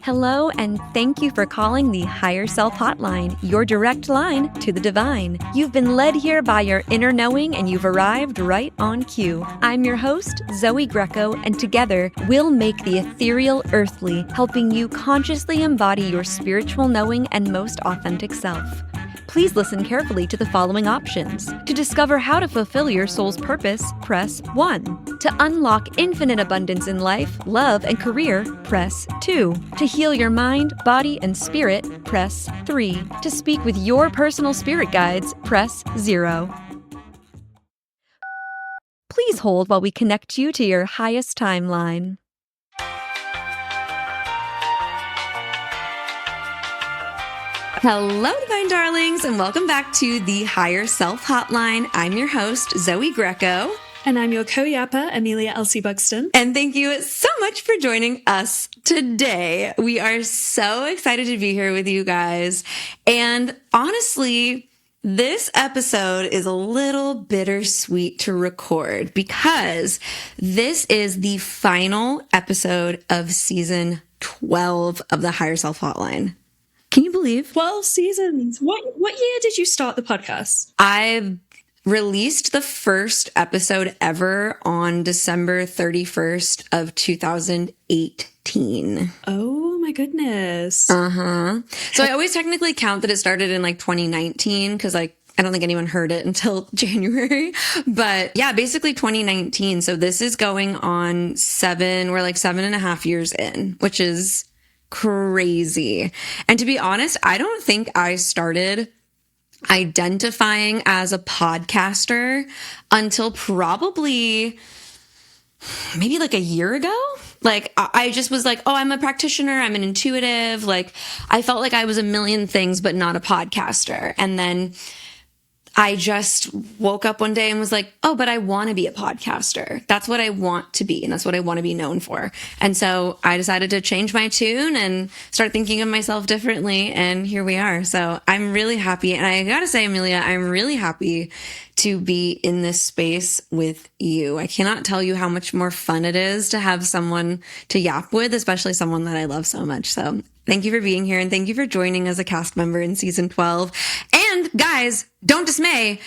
Hello, and thank you for calling the Higher Self Hotline, your direct line to the divine. You've been led here by your inner knowing, and you've arrived right on cue. I'm your host, Zoey Greco, and together we'll make the ethereal earthly, helping you consciously embody your spiritual knowing and most authentic self. Please listen carefully to the following options. To discover how to fulfill your soul's purpose, press 1. To unlock infinite abundance in life, love, and career, press 2. To heal your mind, body, and spirit, press 3. To speak with your personal spirit guides, press 0. Please hold while we connect you to your highest timeline. Hello, divine darlings, and welcome back to the Higher Self Hotline. I'm your host, Zoey Greco. And I'm your co-yapper, Amelia Elsie Buxton. And thank you so much for joining us today. We are so excited to be here with you guys. And honestly, this episode is a little bittersweet to record because this is the final episode of season 12 of the Higher Self Hotline. Can you believe? 12 seasons. What year did you start the podcast? I released the first episode ever on December 31st of 2018. Oh my goodness. So I always technically count that it started in like 2019 because I don't think anyone heard it until January. But yeah, basically 2019. So this is going on we're like 7.5 years in, which is crazy. And to be honest, I don't think I started identifying as a podcaster until probably maybe like a year ago. Like I just was like, oh, I'm a practitioner. I'm an intuitive. Like I felt like I was a million things, but not a podcaster. And then I just woke up one day and was like, oh, but I want to be a podcaster. That's what I want to be. And that's what I want to be known for. And so I decided to change my tune and start thinking of myself differently. And here we are. So I'm really happy. And I got to say, Amelia, I'm really happy to be in this space with you. I cannot tell you how much more fun it is to have someone to yap with, especially someone that I love so much. So thank you for being here and thank you for joining as a cast member in season 12. And guys, don't dismay.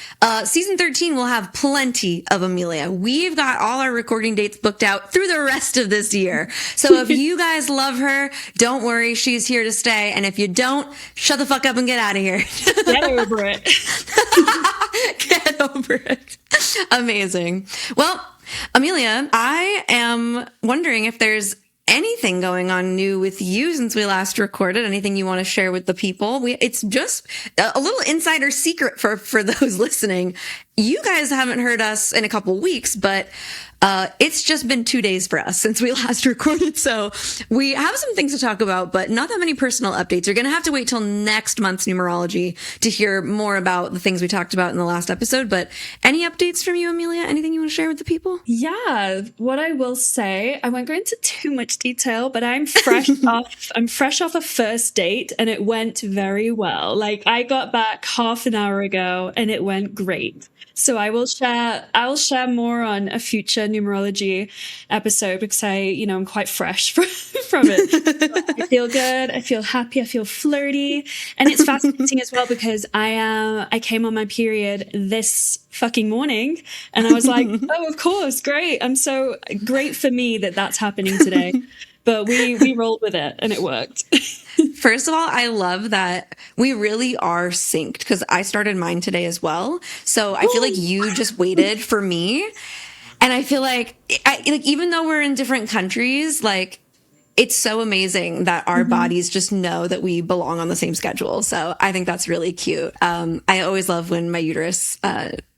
Season 13 will have plenty of Amelia. We've got all our recording dates booked out through the rest of this year. So if you guys love her, don't worry. She's here to stay. And if you don't, shut the fuck up and get out of here. Get over it. Get over it. Amazing. Well, Amelia, I am wondering if there's anything going on new with you since we last recorded. Anything you want to share with the people? It's just a little insider secret for those listening. You guys haven't heard us in a couple weeks, but it's just been 2 days for us since we last recorded. So we have some things to talk about, but not that many personal updates. You're going to have to wait till next month's numerology to hear more about the things we talked about in the last episode. But any updates from you, Amelia? Anything you want to share with the people? Yeah. What I will say, I won't go into too much detail, but I'm fresh off a first date and it went very well. Like I got back half an hour ago and it went great. So I will share more on a future numerology episode because I'm quite fresh from it. I feel good. I feel happy. I feel flirty. And it's fascinating as well because I came on my period this fucking morning and I was like, oh, of course. Great. I'm so great for me that that's happening today. But we rolled with it and it worked. First of all, I love that we really are synced because I started mine today as well. So I feel like you just waited for me. And I feel like even though we're in different countries, like it's so amazing that our bodies just know that we belong on the same schedule. So I think that's really cute. I always love when my uterus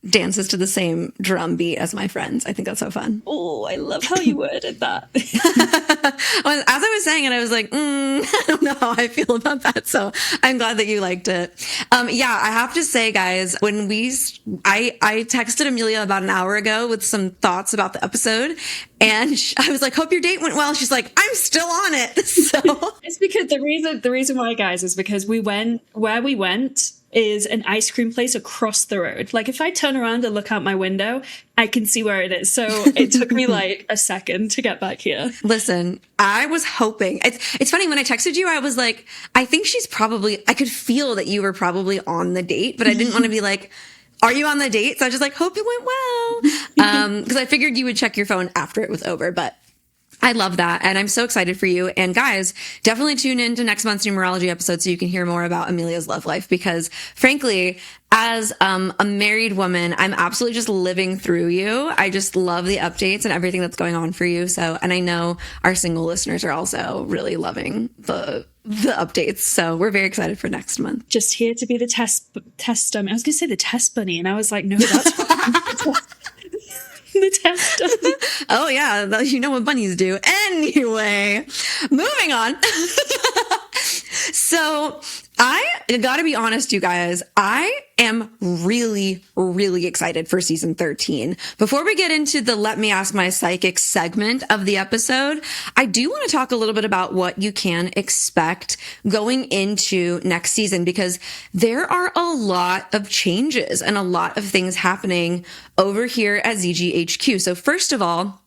dances to the same drum beat as my friends. I think that's so fun. Oh, I love how you worded that. As I was saying it, I was like, I don't know how I feel about that. So I'm glad that you liked it. Yeah, I have to say, guys, when I texted Amelia about an hour ago with some thoughts about the episode, and I was like, hope your date went well. She's like, I'm still on it. So it's because the reason why, guys, is because we went where we went. is an ice cream place across the road. Like if I turn around and look out my window, I can see where it is. So it took me like a second to get back here. Listen, I was hoping. It's funny, when I texted you, I was like, I think I could feel that you were probably on the date, but I didn't want to be like, are you on the date? So I was just like, hope it went well. Because I figured you would check your phone after it was over, but I love that. And I'm so excited for you. And guys, definitely tune in to next month's numerology episode so you can hear more about Amelia's love life, because frankly, as a married woman, I'm absolutely just living through you. I just love the updates and everything that's going on for you. So, and I know our single listeners are also really loving the updates. So we're very excited for next month. Just here to be the test dummy. I was going to say the test bunny, and I was like, no, that's the test dummy. Oh yeah, you know what bunnies do. Anyway, moving on. So I gotta be honest, you guys, I am really, really excited for season 13. Before we get into the Let Me Ask My Psychic segment of the episode, I do want to talk a little bit about what you can expect going into next season, because there are a lot of changes and a lot of things happening over here at ZGHQ. So first of all,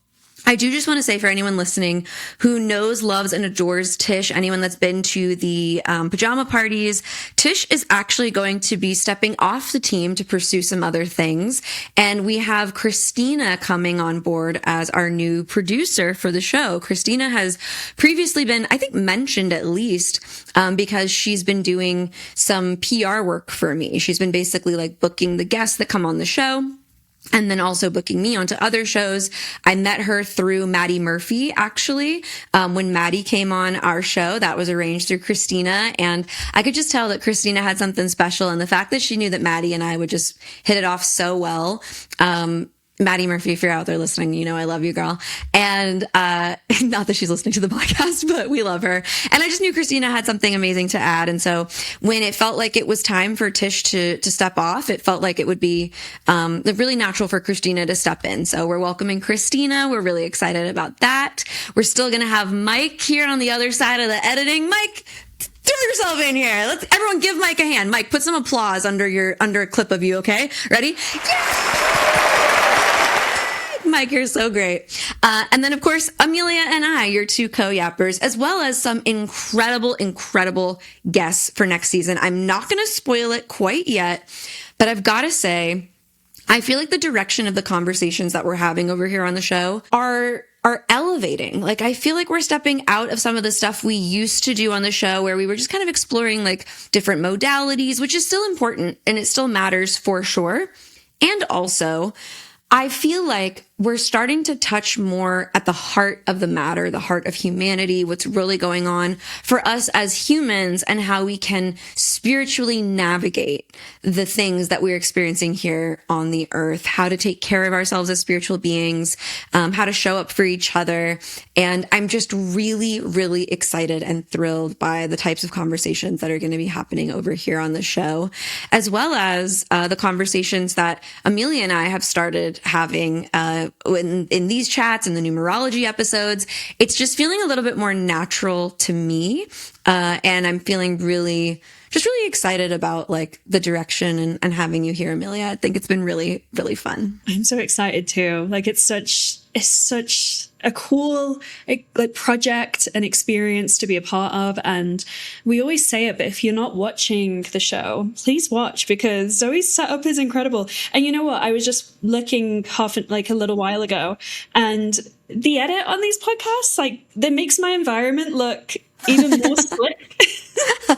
I do just want to say, for anyone listening who knows, loves, and adores Tish, anyone that's been to the pajama parties, Tish is actually going to be stepping off the team to pursue some other things. And we have Christina coming on board as our new producer for the show. Christina has previously been, I think, mentioned at least, because she's been doing some PR work for me. She's been basically like booking the guests that come on the show, and then also booking me onto other shows. I met her through Maddie Murphy, actually. When Maddie came on our show, that was arranged through Christina. And I could just tell that Christina had something special. And the fact that she knew that Maddie and I would just hit it off so well. Maddie Murphy, if you're out there listening, you know I love you, girl. And not that she's listening to the podcast, but we love her. And I just knew Christina had something amazing to add. And so when it felt like it was time for Tish to step off, it felt like it would be really natural for Christina to step in. So we're welcoming Christina. We're really excited about that. We're still going to have Mike here on the other side of the editing. Mike, throw yourself in here. Let's everyone give Mike a hand. Mike, put some applause under a clip of you, okay? Ready? Yeah! Mike, you're so great. And then, of course, Amelia and I, your two co-yappers, as well as some incredible guests for next season. I'm not going to spoil it quite yet, but I've got to say, I feel like the direction of the conversations that we're having over here on the show are elevating. Like, I feel like we're stepping out of some of the stuff we used to do on the show where we were just kind of exploring like different modalities, which is still important and it still matters for sure. And also, I feel like we're starting to touch more at the heart of the matter, the heart of humanity, what's really going on for us as humans and how we can spiritually navigate the things that we're experiencing here on the earth, how to take care of ourselves as spiritual beings, how to show up for each other. And I'm just really, really excited and thrilled by the types of conversations that are going to be happening over here on the show, as well as the conversations that Amelia and I have started having in these chats and the numerology episodes. It's just feeling a little bit more natural to me. And I'm feeling really excited about like the direction and having you here, Amelia. I think it's been really, really fun. I'm so excited too. Like it's such a cool like project and experience to be a part of. And we always say it, but if you're not watching the show, please watch, because Zoe's setup is incredible. And you know what? I was just looking a little while ago, and the edit on these podcasts, like, that makes my environment look even more slick.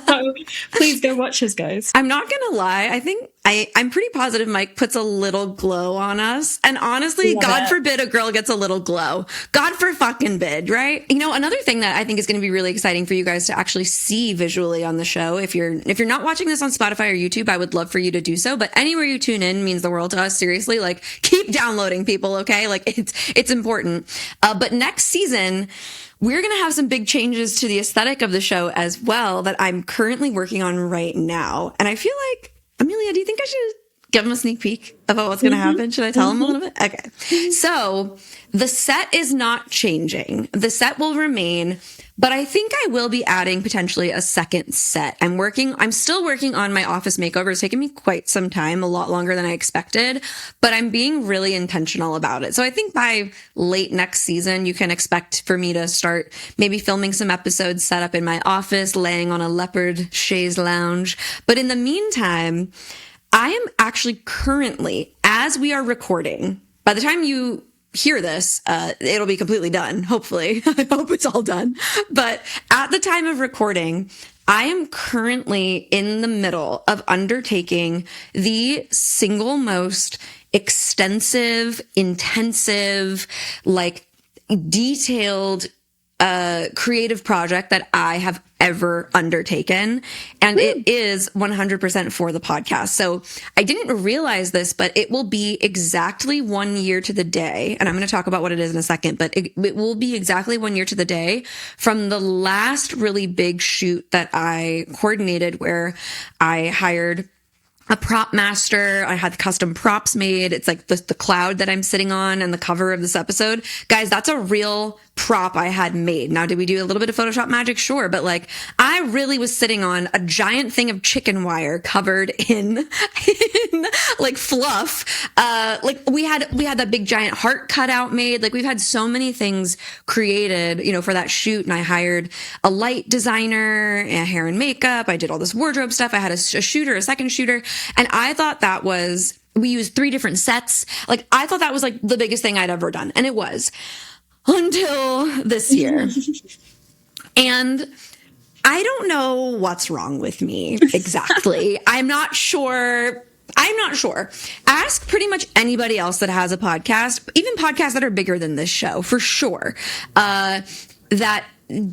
So please go watch us, guys. I'm not gonna lie. I think I'm pretty positive Mike puts a little glow on us. And honestly, God forbid a girl gets a little glow. God for fucking bid, right? You know, another thing that I think is going to be really exciting for you guys to actually see visually on the show. If you're not watching this on Spotify or YouTube, I would love for you to do so. But anywhere you tune in means the world to us. Seriously, like, keep downloading, people. Okay, like it's important. But next season, we're going to have some big changes to the aesthetic of the show as well that I'm currently working on right now. And I feel like, Amelia, do you think I should give them a sneak peek about what's going to happen? Should I tell them a little bit? Okay. So the set is not changing. The set will remain, but I think I will be adding potentially a second set. I'm still working on my office makeover. It's taken me quite some time, a lot longer than I expected, but I'm being really intentional about it. So I think by late next season, you can expect for me to start maybe filming some episodes set up in my office, laying on a leopard chaise lounge. But in the meantime, I am actually currently, as we are recording, by the time you hear this, it'll be completely done. Hopefully. I hope it's all done. But at the time of recording, I am currently in the middle of undertaking the single most extensive, intensive, like detailed, creative project that I have ever undertaken. And it is 100% for the podcast. So I didn't realize this, but it will be exactly 1 year to the day. And I'm going to talk about what it is in a second, but it will be exactly 1 year to the day from the last really big shoot that I coordinated, where I hired a prop master. I had custom props made. It's like the cloud that I'm sitting on and the cover of this episode. Guys, that's a real prop I had made. Now, did we do a little bit of Photoshop magic? Sure. But like, I really was sitting on a giant thing of chicken wire covered in like fluff. Like we had that big giant heart cutout made. Like we've had so many things created, for that shoot. And I hired a light designer, and hair and makeup. I did all this wardrobe stuff. I had a shooter, a second shooter. And I thought we used 3 different sets. Like I thought that was like the biggest thing I'd ever done. And it was. Until this year. And I don't know what's wrong with me exactly. I'm not sure. Ask pretty much anybody else that has a podcast, even podcasts that are bigger than this show, for sure, that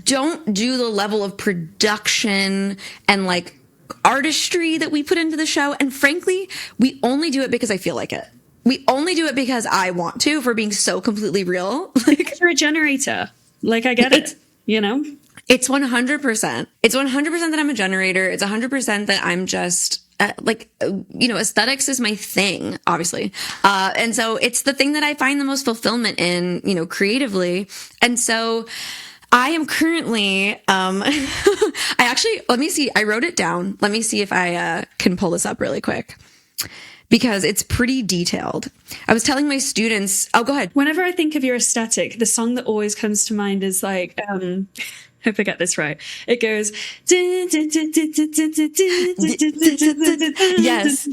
don't do the level of production and like artistry that we put into the show. And frankly, we only do it because I feel like it. We only do it because I want to, if we're being so completely real. Like you're a generator. Like I get it, It's 100%. It's 100% that I'm a generator. It's 100% that I'm just aesthetics is my thing, obviously. And so it's the thing that I find the most fulfillment in, creatively. And so I am currently, let me see. I wrote it down. Let me see if I can pull this up really quick, because it's pretty detailed. I was telling my students, oh, go ahead. Whenever I think of your aesthetic, the song that always comes to mind is like, hope I get this right. It goes, yes.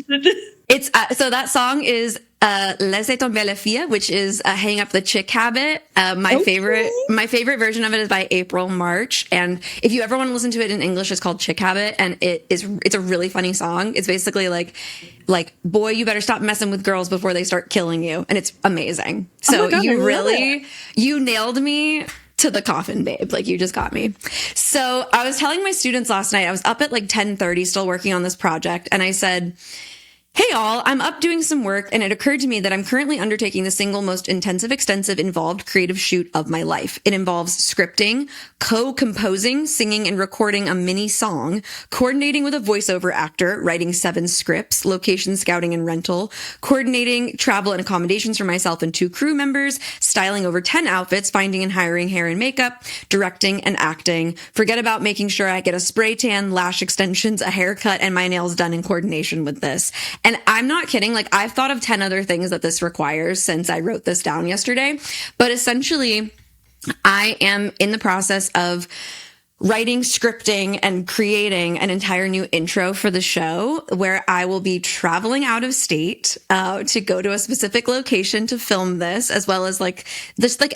It's, so that song is, Laissez tomber la fille, which is Hang Up the Chick Habit. My favorite version of it is by April March. And if you ever want to listen to it in English, it's called Chick Habit. And it's a really funny song. It's basically like, boy, you better stop messing with girls before they start killing you. And it's amazing. So God, you nailed me to the coffin, babe. Like you just got me. So I was telling my students last night, I was up at like 10:30 still working on this project. And I said, hey all, I'm up doing some work, and it occurred to me that I'm currently undertaking the single most intensive, extensive, involved creative shoot of my life. It involves scripting, co-composing, singing, and recording a mini song, coordinating with a voiceover actor, writing 7 scripts, location scouting and rental, coordinating travel and accommodations for myself and 2 crew members, styling over 10 outfits, finding and hiring hair and makeup, directing and acting. Forget about making sure I get a spray tan, lash extensions, a haircut, and my nails done in coordination with this. And I'm not kidding. Like I've thought of 10 other things that this requires since I wrote this down yesterday. But essentially, I am in the process of writing, scripting, and creating an entire new intro for the show, where I will be traveling out of state to go to a specific location to film this, as well as like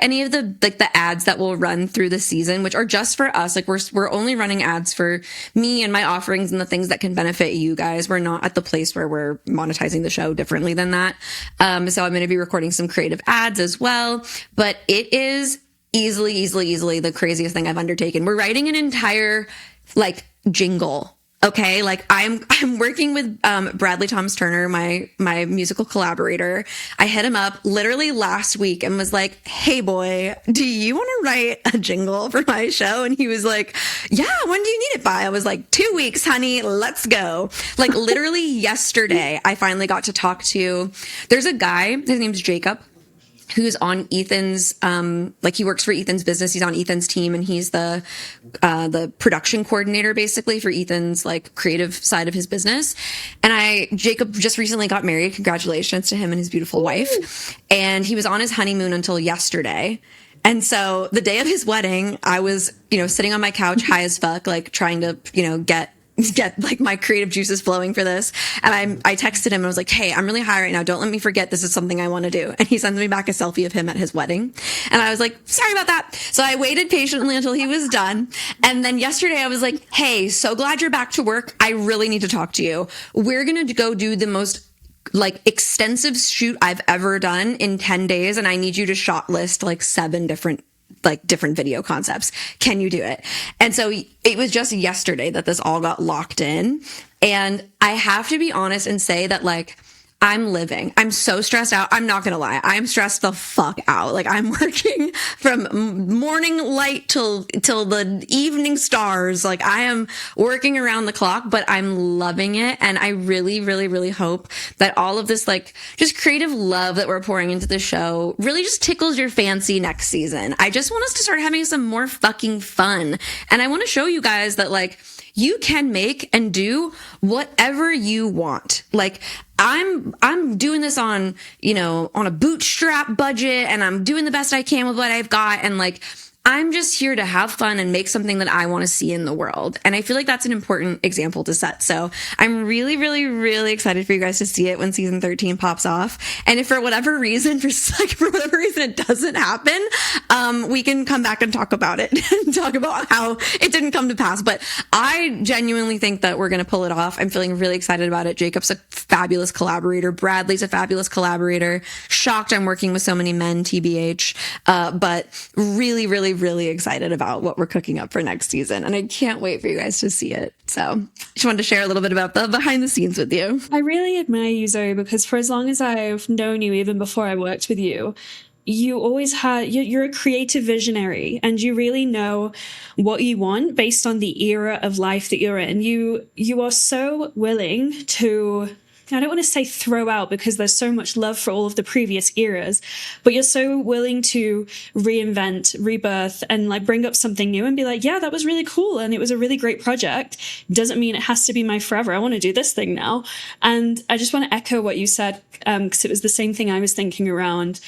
any of the ads that will run through the season, which are just for us. Like we're only running ads for me and my offerings and the things that can benefit you guys. We're not at the place where we're monetizing the show differently than that. So I'm going to be recording some creative ads as well, but it is easily the craziest thing I've undertaken. We're writing an entire like jingle Okay, like I'm working with Bradley Thomas Turner, my musical collaborator. I hit him up literally last week and was like, "Hey boy, do you want to write a jingle for my show?" And he was like, "Yeah, when do you need it by?" I was like, "2 weeks, honey, let's go." Like literally yesterday, I finally got to talk to. There's a guy, his name's Jacob, who's on Ethan's, like he works for Ethan's business. He's on Ethan's team, and he's the production coordinator basically for Ethan's like creative side of his business. And Jacob just recently got married. Congratulations to him and his beautiful wife. And he was on his honeymoon until yesterday. And so the day of his wedding, I was, sitting on my couch high as fuck, like trying to, get like my creative juices flowing for this. And I texted him and I was like, "Hey, I'm really high right now. Don't let me forget this is something I want to do." And he sends me back a selfie of him at his wedding. And I was like, "Sorry about that." So I waited patiently until he was done. And then yesterday I was like, "Hey, so glad you're back to work. I really need to talk to you. We're going to go do the most like extensive shoot I've ever done in 10 days. And I need you to shot list like 7 different video concepts. Can you do it?" And so it was just yesterday that this all got locked in. And I have to be honest and say that like, I'm living. I'm so stressed out. I'm not going to lie. I'm stressed the fuck out. Like I'm working from morning light till the evening stars. Like I am working around the clock, but I'm loving it. And I really, really, really hope that all of this, like just creative love that we're pouring into the show really just tickles your fancy next season. I just want us to start having some more fucking fun. And I want to show you guys that like, you can make and do whatever you want. Like I'm doing this on, on a bootstrap budget, and I'm doing the best I can with what I've got. And like, I'm just here to have fun and make something that I want to see in the world. And I feel like that's an important example to set. So I'm really, really, really excited for you guys to see it when season 13 pops off. And if for whatever reason, it doesn't happen, we can come back and talk about it and talk about how it didn't come to pass. But I genuinely think that we're going to pull it off. I'm feeling really excited about it. Jacob's a fabulous collaborator. Bradley's a fabulous collaborator. Shocked I'm working with so many men, TBH. But really, really, really excited about what we're cooking up for next season. And I can't wait for you guys to see it. So just wanted to share a little bit about the behind the scenes with you. I really admire you, Zoe, because for as long as I've known you, even before I worked with you, you always you're a creative visionary, and you really know what you want based on the era of life that you're in. You are so willing to, I don't want to say throw out, because there's so much love for all of the previous eras, but you're so willing to reinvent, rebirth, and like bring up something new and be like, yeah, that was really cool. And it was a really great project. Doesn't mean it has to be my forever. I want to do this thing now. And I just want to echo what you said, because it was the same thing I was thinking around,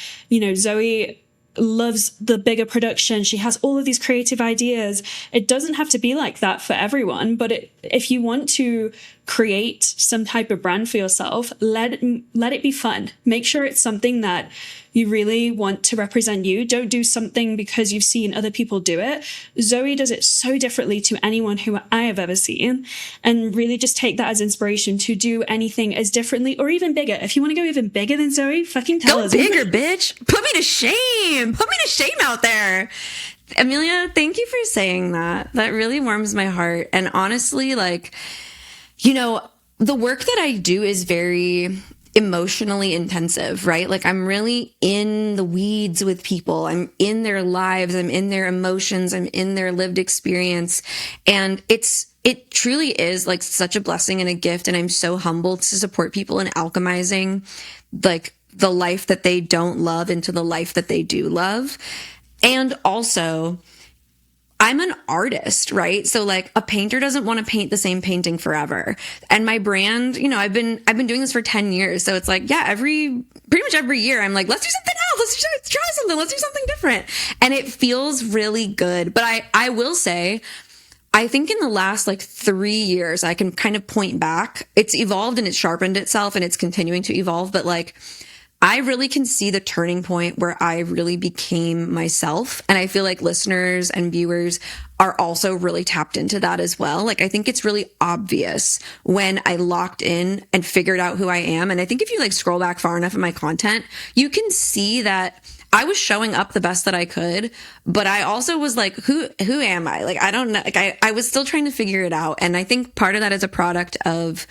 Zoe loves the bigger production. She has all of these creative ideas. It doesn't have to be like that for everyone, but if you want to create some type of brand for yourself, let it be fun. Make sure it's something that you really want to represent you. Don't do something because you've seen other people do it. Zoe does it so differently to anyone who I have ever seen, and really just take that as inspiration to do anything as differently or even bigger. If you want to go even bigger than Zoe, fucking tell us. Go bigger, bitch. Put me to shame. Put me to shame out there. Amelia, thank you for saying that. That really warms my heart. And honestly, like, the work that I do is very emotionally intensive, right? Like I'm really in the weeds with people. I'm in their lives. I'm in their emotions. I'm in their lived experience. And it truly is like such a blessing and a gift. And I'm so humbled to support people in alchemizing like the life that they don't love into the life that they do love. And also, I'm an artist, right? So like a painter doesn't want to paint the same painting forever. And my brand, I've been doing this for 10 years. So it's like, yeah, pretty much every year I'm like, let's do something else. Let's try something. Let's do something different. And it feels really good. But I will say, I think in the last like 3 years, I can kind of point back. It's evolved and it's sharpened itself and it's continuing to evolve. But like, I really can see the turning point where I really became myself. And I feel like listeners and viewers are also really tapped into that as well. Like, I think it's really obvious when I locked in and figured out who I am. And I think if you like scroll back far enough in my content, you can see that I was showing up the best that I could, but I also was like, who am I? Like, I don't know. Like, I was still trying to figure it out. And I think part of that is a product of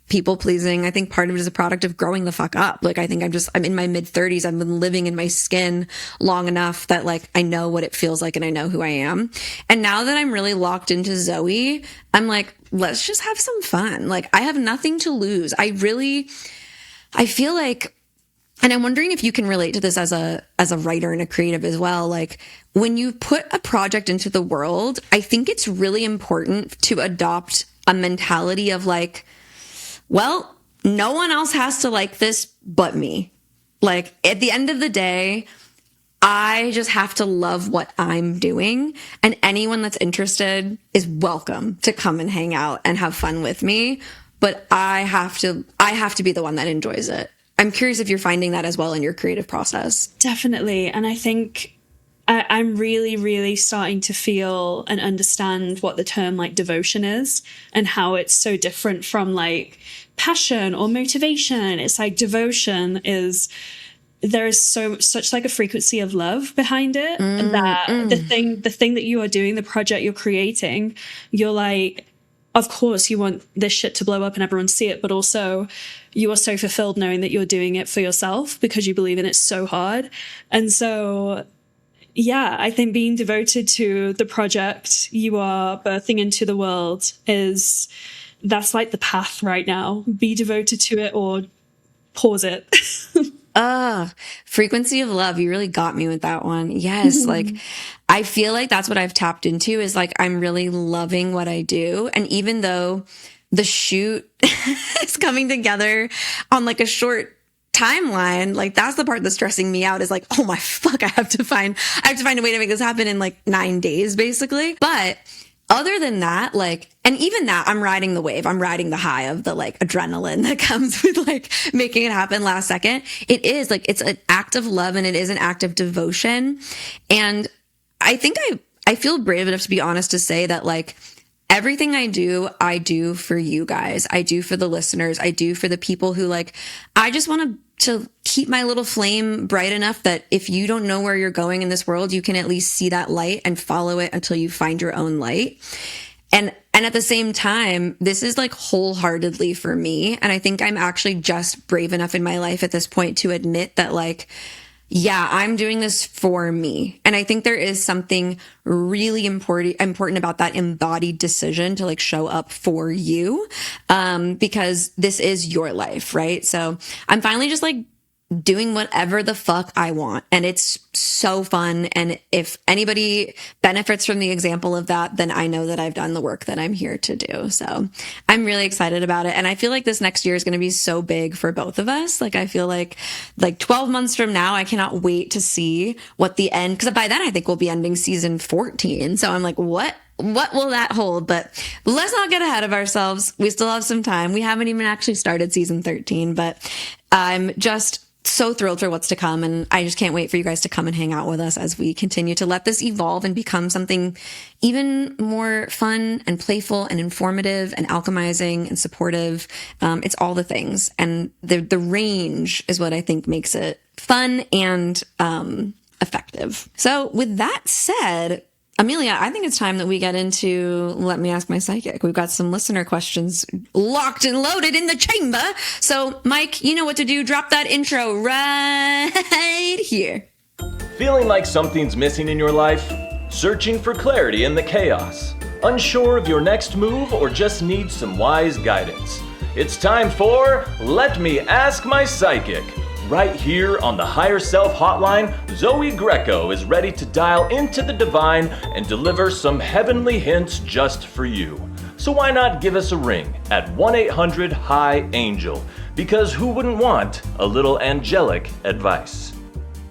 people pleasing. I think part of it is a product of growing the fuck up. Like, I think I'm in my mid 30s. I've been living in my skin long enough that like, I know what it feels like and I know who I am. And now that I'm really locked into Zoey, I'm like, let's just have some fun. Like, I have nothing to lose. I feel like, and I'm wondering if you can relate to this as a writer and a creative as well. Like, when you put a project into the world, I think it's really important to adopt a mentality of like, well, no one else has to like this but me. Like, at the end of the day, I just have to love what I'm doing, and anyone that's interested is welcome to come and hang out and have fun with me. But I have to be the one that enjoys it. I'm curious if you're finding that as well in your creative process. Definitely. And I think I'm really, really starting to feel and understand what the term like devotion is and how it's so different from like passion or motivation. It's like devotion is, there is such like a frequency of love behind it that the thing that you are doing, the project you're creating, you're like, of course you want this shit to blow up and everyone see it, but also you are so fulfilled knowing that you're doing it for yourself because you believe in it so hard. And so, yeah, I think being devoted to the project you are birthing into the world that's like the path right now. Be devoted to it or pause it. Frequency of love. You really got me with that one. Yes. Like, I feel like that's what I've tapped into is like, I'm really loving what I do. And even though the shoot is coming together on like a short timeline, like that's the part that's stressing me out is like, oh my fuck, I have to find a way to make this happen in like 9 days, basically. But other than that, like, and even that, I'm riding the wave. I'm riding the high of the like adrenaline that comes with like making it happen last second. It is like, it's an act of love and it is an act of devotion. And I think I feel brave enough to be honest to say that like everything I do for you guys. I do for the listeners. I do for the people who like, I just want to keep my little flame bright enough that if you don't know where you're going in this world, you can at least see that light and follow it until you find your own light. And at the same time, this is like wholeheartedly for me. And I think I'm actually just brave enough in my life at this point to admit that like, yeah, I'm doing this for me. And I think there is something really important about that embodied decision to like show up for you. Because this is your life, right? So I'm finally just like doing whatever the fuck I want. And it's so fun. And if anybody benefits from the example of that, then I know that I've done the work that I'm here to do. So I'm really excited about it. And I feel like this next year is going to be so big for both of us. Like, I feel like 12 months from now, I cannot wait to see what the end, because by then I think we'll be ending season 14. So I'm like, what will that hold? But let's not get ahead of ourselves. We still have some time. We haven't even actually started season 13, but I'm just so thrilled for what's to come. And I just can't wait for you guys to come and hang out with us as we continue to let this evolve and become something even more fun and playful and informative and alchemizing and supportive. It's all the things. And the range is what I think makes it fun and effective. So with that said, Amelia, I think it's time that we get into Let Me Ask My Psychic. We've got some listener questions locked and loaded in the chamber. So, Mike, you know what to do. Drop that intro right here. Feeling like something's missing in your life? Searching for clarity in the chaos? Unsure of your next move or just need some wise guidance? It's time for Let Me Ask My Psychic. Right here on the Higher Self Hotline, Zoey Greco is ready to dial into the divine and deliver some heavenly hints just for you. So why not give us a ring at 1-800-HIGH-ANGEL? Because who wouldn't want a little angelic advice?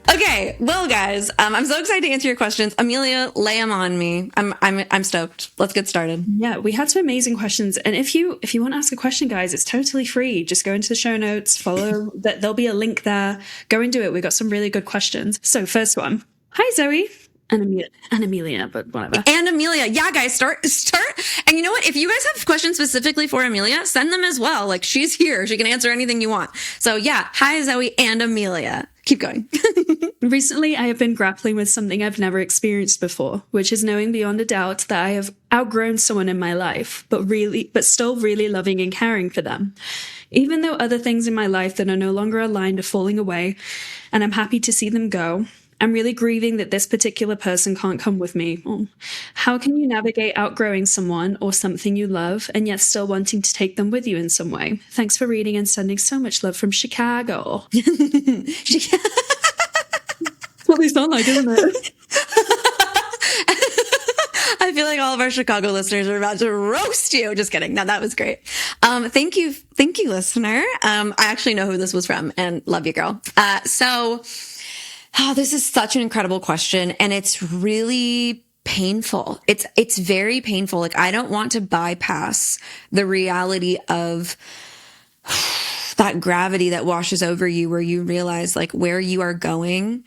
Okay, well, guys, I'm so excited to answer your questions. Amelia, lay them on me. I'm stoked. Let's get started. Yeah, we had some amazing questions, and if you want to ask a question, guys, it's totally free. Just go into the show notes, follow that. There'll be a link there. Go and do it. We got some really good questions. So, first one. Hi, Zoey. And Amelia, but whatever. And Amelia. Yeah, guys, start. And you know what? If you guys have questions specifically for Amelia, send them as well. Like, she's here. She can answer anything you want. So yeah, hi, Zoey and Amelia. keep going. Recently, I have been grappling with something I've never experienced before, which is knowing beyond a doubt that I have outgrown someone in my life, but still really loving and caring for them. Even though other things in my life that are no longer aligned are falling away, and I'm happy to see them go, I'm really grieving that this particular person can't come with me. Oh. How can you navigate outgrowing someone or something you love and yet still wanting to take them with you in some way? Thanks for reading and sending so much love from Chicago. That's what they sound like, isn't it? I feel like all of our Chicago listeners are about to roast you. Just kidding. No, that was great. Thank you, listener. I actually know who this was from, and love you, girl. This is such an incredible question, and it's really painful. It's very painful. Like, I don't want to bypass the reality of that gravity that washes over you, where you realize like where you are going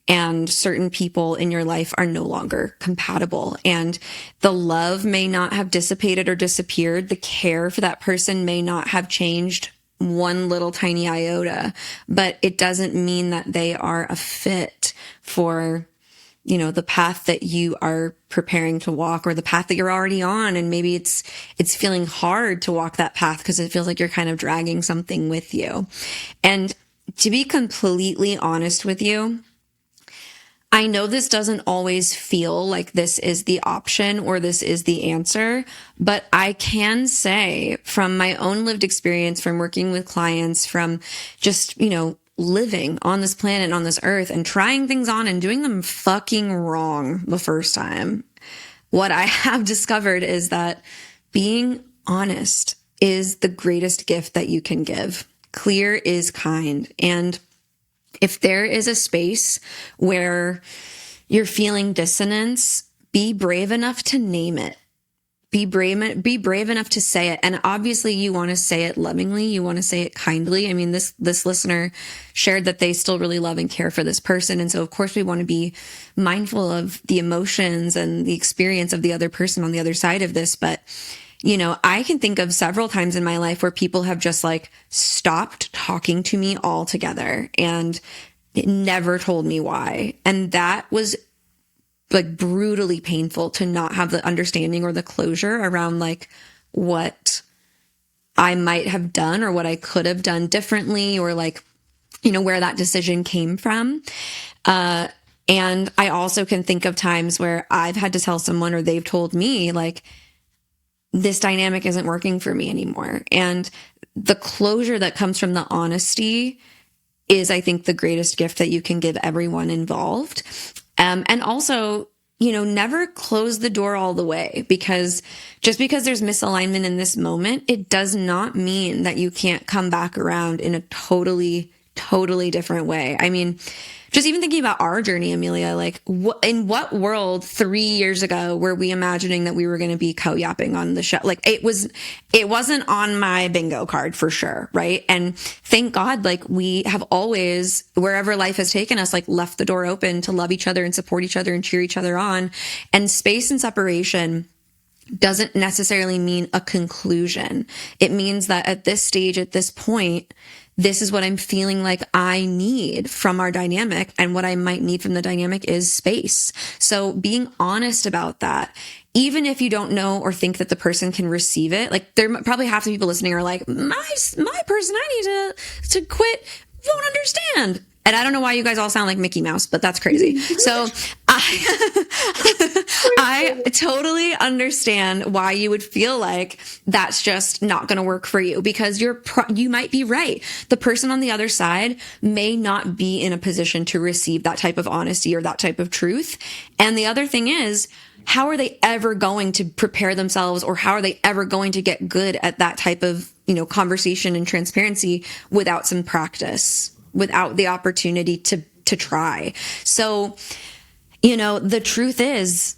and certain people in your life are no longer compatible, and the love may not have dissipated or disappeared. The care for that person may not have changed one little tiny iota, but it doesn't mean that they are a fit for, the path that you are preparing to walk, or the path that you're already on. And maybe it's feeling hard to walk that path because it feels like you're kind of dragging something with you. And to be completely honest with you, I know this doesn't always feel like this is the option or this is the answer, but I can say from my own lived experience, from working with clients, from just, living on this planet, on this earth, and trying things on and doing them fucking wrong the first time, what I have discovered is that being honest is the greatest gift that you can give. Clear is kind. And if there is a space where you're feeling dissonance, be brave enough to name it. Be brave enough to say it. And obviously you want to say it lovingly. You want to say it kindly. I mean, this listener shared that they still really love and care for this person. And so of course we want to be mindful of the emotions and the experience of the other person on the other side of this. But I can think of several times in my life where people have just like stopped talking to me altogether and never told me why. And that was like brutally painful to not have the understanding or the closure around like what I might have done or what I could have done differently, or like, where that decision came from. And I also can think of times where I've had to tell someone, or they've told me like, this dynamic isn't working for me anymore. And the closure that comes from the honesty is, I think, the greatest gift that you can give everyone involved. And also, never close the door all the way, because just because there's misalignment in this moment, it does not mean that you can't come back around in a totally different way. I mean, just even thinking about our journey, Amelia, like in what world 3 years ago were we imagining that we were going to be co-yapping on the show? Like it wasn't on my bingo card for sure. Right. And thank God, like we have always, wherever life has taken us, like left the door open to love each other and support each other and cheer each other on. And space and separation doesn't necessarily mean a conclusion. It means that at this stage, at this point, this is what I'm feeling like I need from our dynamic, and what I might need from the dynamic is space. So being honest about that, even if you don't know or think that the person can receive it, like there probably half the people listening are like, my person I need to quit won't understand. And I don't know why you guys all sound like Mickey Mouse, but that's crazy. So I totally understand why you would feel like that's just not going to work for you, because you might be right. The person on the other side may not be in a position to receive that type of honesty or that type of truth. And the other thing is, how are they ever going to prepare themselves, or how are they ever going to get good at that type of, conversation and transparency without some practice, without the opportunity to try? So, the truth is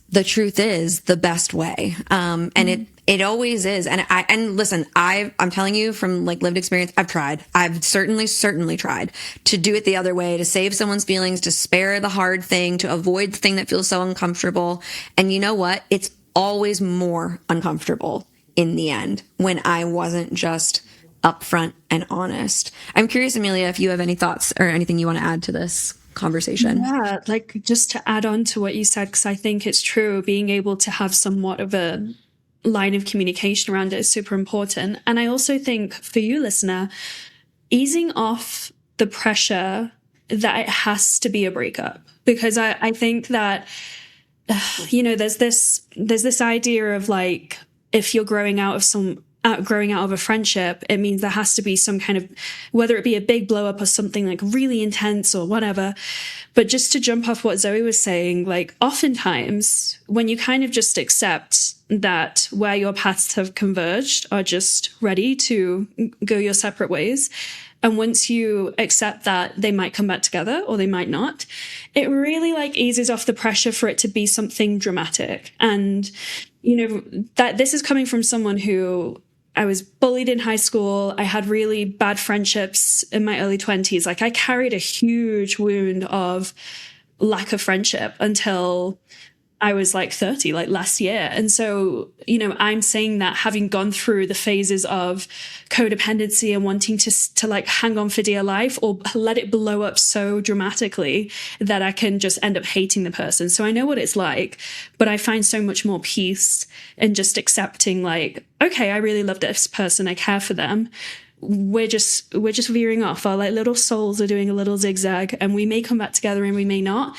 the best way. And it always is. And listen, I'm telling you from like lived experience, I've certainly tried to do it the other way, to save someone's feelings, to spare the hard thing, to avoid the thing that feels so uncomfortable. And you know what? It's always more uncomfortable in the end when I wasn't just upfront and honest. I'm curious, Amelia, if you have any thoughts or anything you want to add to this conversation. Yeah, like just to add on to what you said, because I think it's true, being able to have somewhat of a line of communication around it is super important. And I also think for you, listener, easing off the pressure that it has to be a breakup, because I think that there's this idea of like, if you're growing out of a friendship, it means there has to be some kind of, whether it be a big blow up or something like really intense or whatever. But just to jump off what Zoe was saying, like oftentimes when you kind of just accept that where your paths have converged are just ready to go your separate ways, and once you accept that they might come back together or they might not, it really like eases off the pressure for it to be something dramatic. And, that this is coming from someone who, I was bullied in high school. I had really bad friendships in my early 20s. Like I carried a huge wound of lack of friendship until I was like 30, like last year. And so, I'm saying that having gone through the phases of codependency and wanting to like hang on for dear life or let it blow up so dramatically that I can just end up hating the person. So I know what it's like, but I find so much more peace in just accepting like, okay, I really love this person. I care for them. We're just veering off. Our like little souls are doing a little zigzag, and we may come back together and we may not.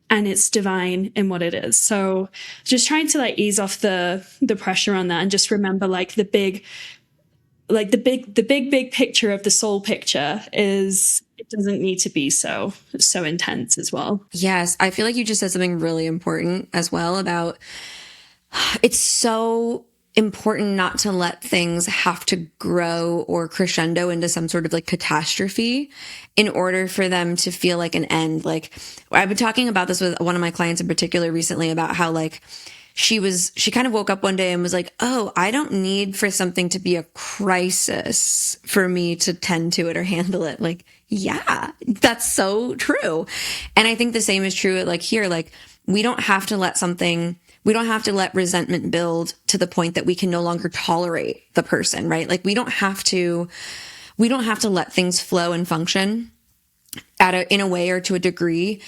And it's divine in what it is. So just trying to like ease off the pressure on that, and just remember like the big picture of the soul picture is, it doesn't need to be so intense as well. Yes. I feel like you just said something really important as well about, it's so important not to let things have to grow or crescendo into some sort of like catastrophe in order for them to feel like an end. Like I've been talking about this with one of my clients in particular recently about how like she kind of woke up one day and was like, oh, I don't need for something to be a crisis for me to tend to it or handle it. Like, yeah, that's so true. And I think the same is true like here, like we don't have to let resentment build to the point that we can no longer tolerate the person, right? Like we don't have to let things flow and function in a way or to a degree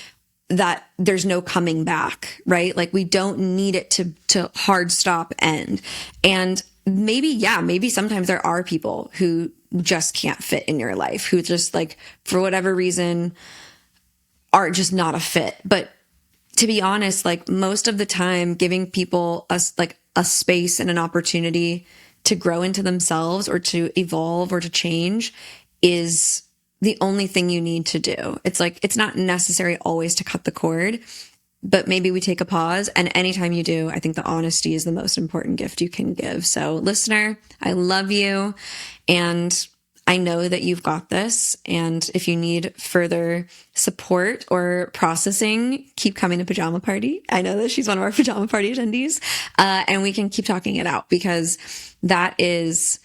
that there's no coming back, right? Like we don't need it to hard stop end. And maybe sometimes there are people who just can't fit in your life, who just like, for whatever reason are just not a fit. But to be honest, like most of the time, giving people a space and an opportunity to grow into themselves or to evolve or to change is the only thing you need to do. It's like, it's not necessary always to cut the cord, but maybe we take a pause. And anytime you do, I think the honesty is the most important gift you can give. So listener, I love you. And I know that you've got this. And if you need further support or processing, keep coming to Pajama Party. I know that she's one of our Pajama Party attendees. And we can keep talking it out, because it's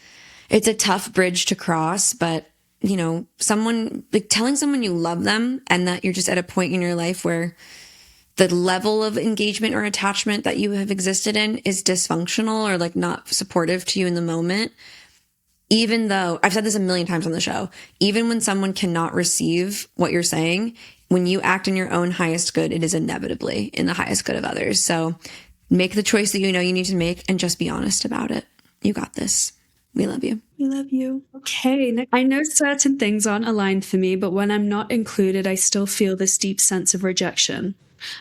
a tough bridge to cross, but someone like telling someone you love them and that you're just at a point in your life where the level of engagement or attachment that you have existed in is dysfunctional or like not supportive to you in the moment. Even though I've said this a million times on the show, even when someone cannot receive what you're saying, when you act in your own highest good, it is inevitably in the highest good of others. So make the choice that you need to make and just be honest about it. You got this. We love you. We love you. Okay. I know certain things aren't aligned for me, but when I'm not included, I still feel this deep sense of rejection.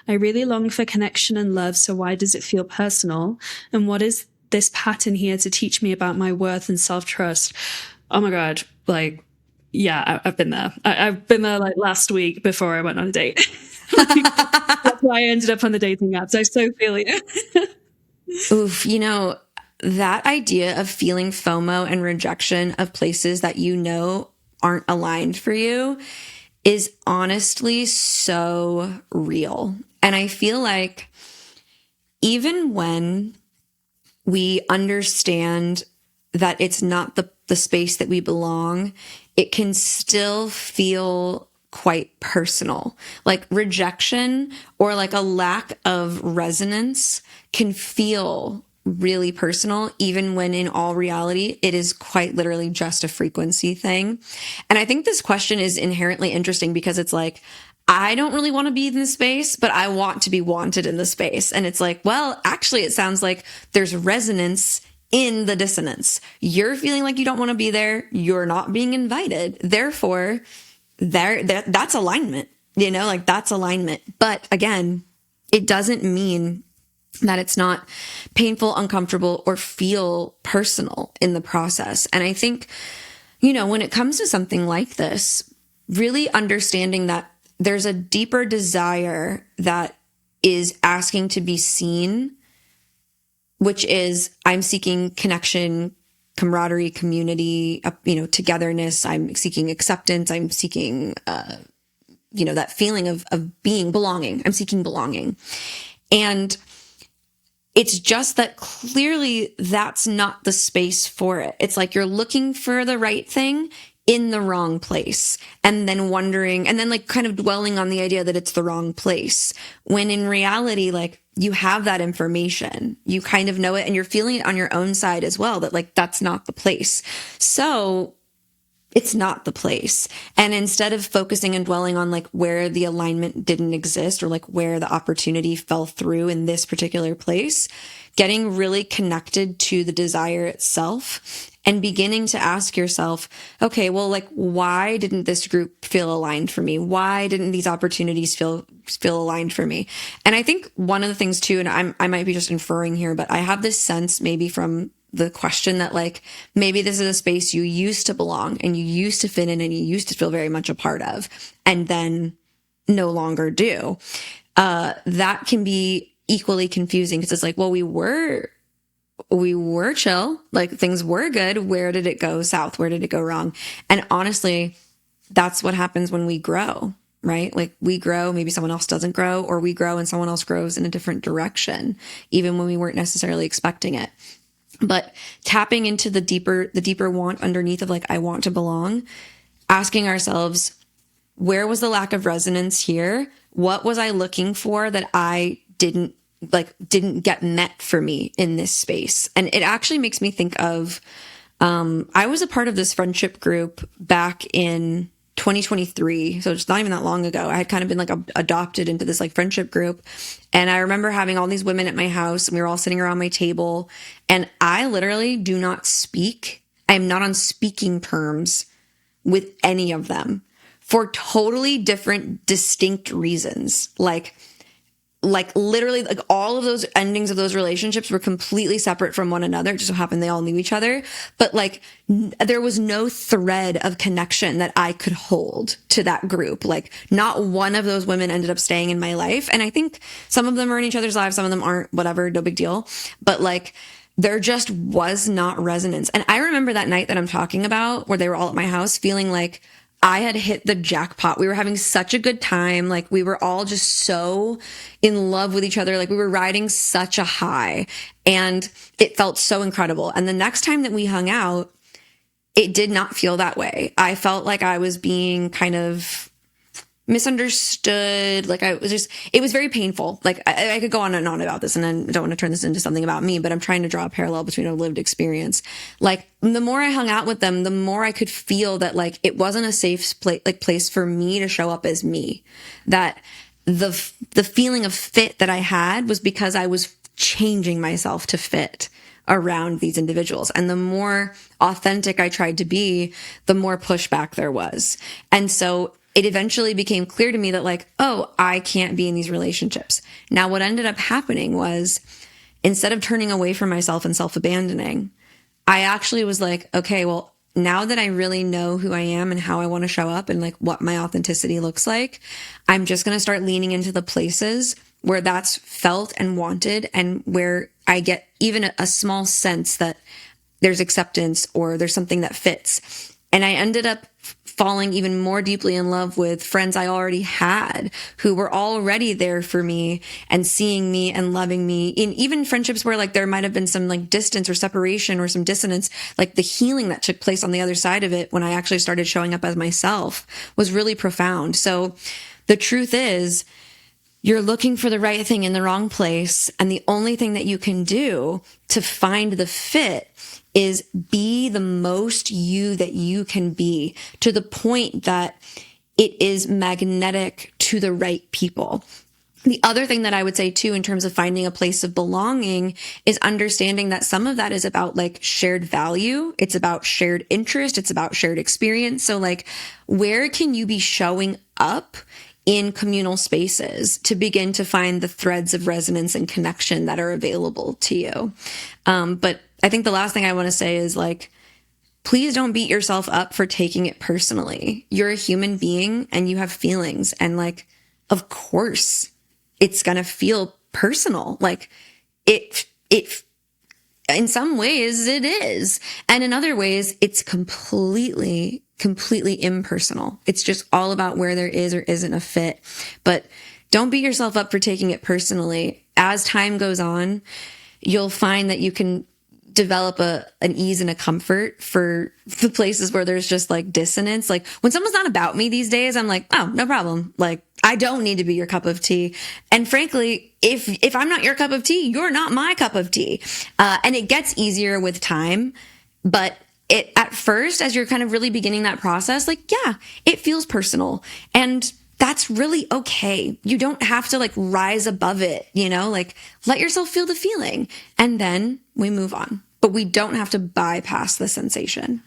I really long for connection and love. So why does it feel personal? And what is this pattern here to teach me about my worth and self-trust? Oh my God. Like, yeah, I've been there. I've been there like last week before I went on a date. That's why I ended up on the dating apps. I so feel you. Oof. That idea of feeling FOMO and rejection of places that aren't aligned for you is honestly so real. And I feel like even when we understand that it's not the space that we belong, it can still feel quite personal. Like rejection or like a lack of resonance can feel really personal, even when in all reality, it is quite literally just a frequency thing. And I think this question is inherently interesting because it's like, I don't really want to be in this space, but I want to be wanted in the space. And it's like, well, actually, it sounds like there's resonance in the dissonance. You're feeling like you don't want to be there. You're not being invited. Therefore, that's alignment, like that's alignment. But again, it doesn't mean that it's not painful, uncomfortable, or feel personal in the process. And I think, when it comes to something like this, really understanding that there's a deeper desire that is asking to be seen, which is I'm seeking connection, camaraderie, community, togetherness. I'm seeking acceptance. I'm seeking, that feeling of being belonging. I'm seeking belonging. And it's just that clearly that's not the space for it. It's like you're looking for the right thing in the wrong place, and then wondering, and then like kind of dwelling on the idea that it's the wrong place, when in reality, like you have that information, you kind of know it, and you're feeling it on your own side as well, that like that's not the place. So it's not the place. And instead of focusing and dwelling on like where the alignment didn't exist or like where the opportunity fell through in this particular place, getting really connected to the desire itself and beginning to ask yourself, okay, well, like, why didn't this group feel aligned for me? Why didn't these opportunities feel aligned for me? And I think one of the things too, and I might be just inferring here, but I have this sense maybe from the question that like, maybe this is a space you used to belong and you used to fit in and you used to feel very much a part of, and then no longer do. That can be equally confusing because it's like, well, we were chill, like things were good. Where did it go south? Where did it go wrong? And honestly, that's what happens when we grow, right? Like we grow, maybe someone else doesn't grow, or we grow and someone else grows in a different direction, even when we weren't necessarily expecting it. But tapping into the deeper want underneath of like, I want to belong, asking ourselves, where was the lack of resonance here? What was I looking for that I didn't get met for me in this space? And it actually makes me think of, I was a part of this friendship group back in 2023. So it's not even that long ago. I had kind of been like adopted into this like friendship group. And I remember having all these women at my house and we were all sitting around my table, and I literally do not speak. I am not on speaking terms with any of them for totally different, distinct reasons. Like literally, like all of those endings of those relationships were completely separate from one another. It just so happened they all knew each other. But like there was no thread of connection that I could hold to that group. Like not one of those women ended up staying in my life. And I think some of them are in each other's lives. Some of them aren't, whatever, no big deal. But like there just was not resonance. And I remember that night that I'm talking about where they were all at my house feeling like I had hit the jackpot. We were having such a good time. Like we were all just so in love with each other. Like we were riding such a high and it felt so incredible. And the next time that we hung out, it did not feel that way. I felt like I was being kind of misunderstood. Like it was very painful. Like I could go on and on about this, and I don't want to turn this into something about me, but I'm trying to draw a parallel between a lived experience. Like the more I hung out with them, the more I could feel that like it wasn't a safe place for me to show up as me. That the feeling of fit that I had was because I was changing myself to fit around these individuals. And the more authentic I tried to be, the more pushback there was. And so it eventually became clear to me that like, oh, I can't be in these relationships. Now, what ended up happening was instead of turning away from myself and self-abandoning, I actually was like, okay, well, now that I really know who I am and how I want to show up and like what my authenticity looks like, I'm just going to start leaning into the places where that's felt and wanted, and where I get even a small sense that there's acceptance or there's something that fits. And I ended up falling even more deeply in love with friends I already had who were already there for me and seeing me and loving me, in even friendships where like there might have been some like distance or separation or some dissonance. Like the healing that took place on the other side of it when I actually started showing up as myself was really profound. So the truth is, you're looking for the right thing in the wrong place. And the only thing that you can do to find the fit is be the most you that you can be, to the point that it is magnetic to the right people. The other thing that I would say too, in terms of finding a place of belonging, is understanding that some of that is about like shared value. It's about shared interest. It's about shared experience. So like, where can you be showing up in communal spaces to begin to find the threads of resonance and connection that are available to you? But I think the last thing I want to say is like, please don't beat yourself up for taking it personally. You're a human being and you have feelings, and like, of course, it's going to feel personal. Like it, in some ways it is. And in other ways, it's completely impersonal. It's just all about where there is or isn't a fit. But don't beat yourself up for taking it personally. As time goes on, you'll find that you can develop an ease and a comfort for the places where there's just like dissonance. Like when someone's not about me these days, I'm like, oh, no problem. Like I don't need to be your cup of tea. And frankly, if I'm not your cup of tea, you're not my cup of tea. And it gets easier with time, but at first, as you're kind of really beginning that process, like, yeah, it feels personal, and that's really okay. You don't have to like rise above it, like let yourself feel the feeling and then we move on, but we don't have to bypass the sensation.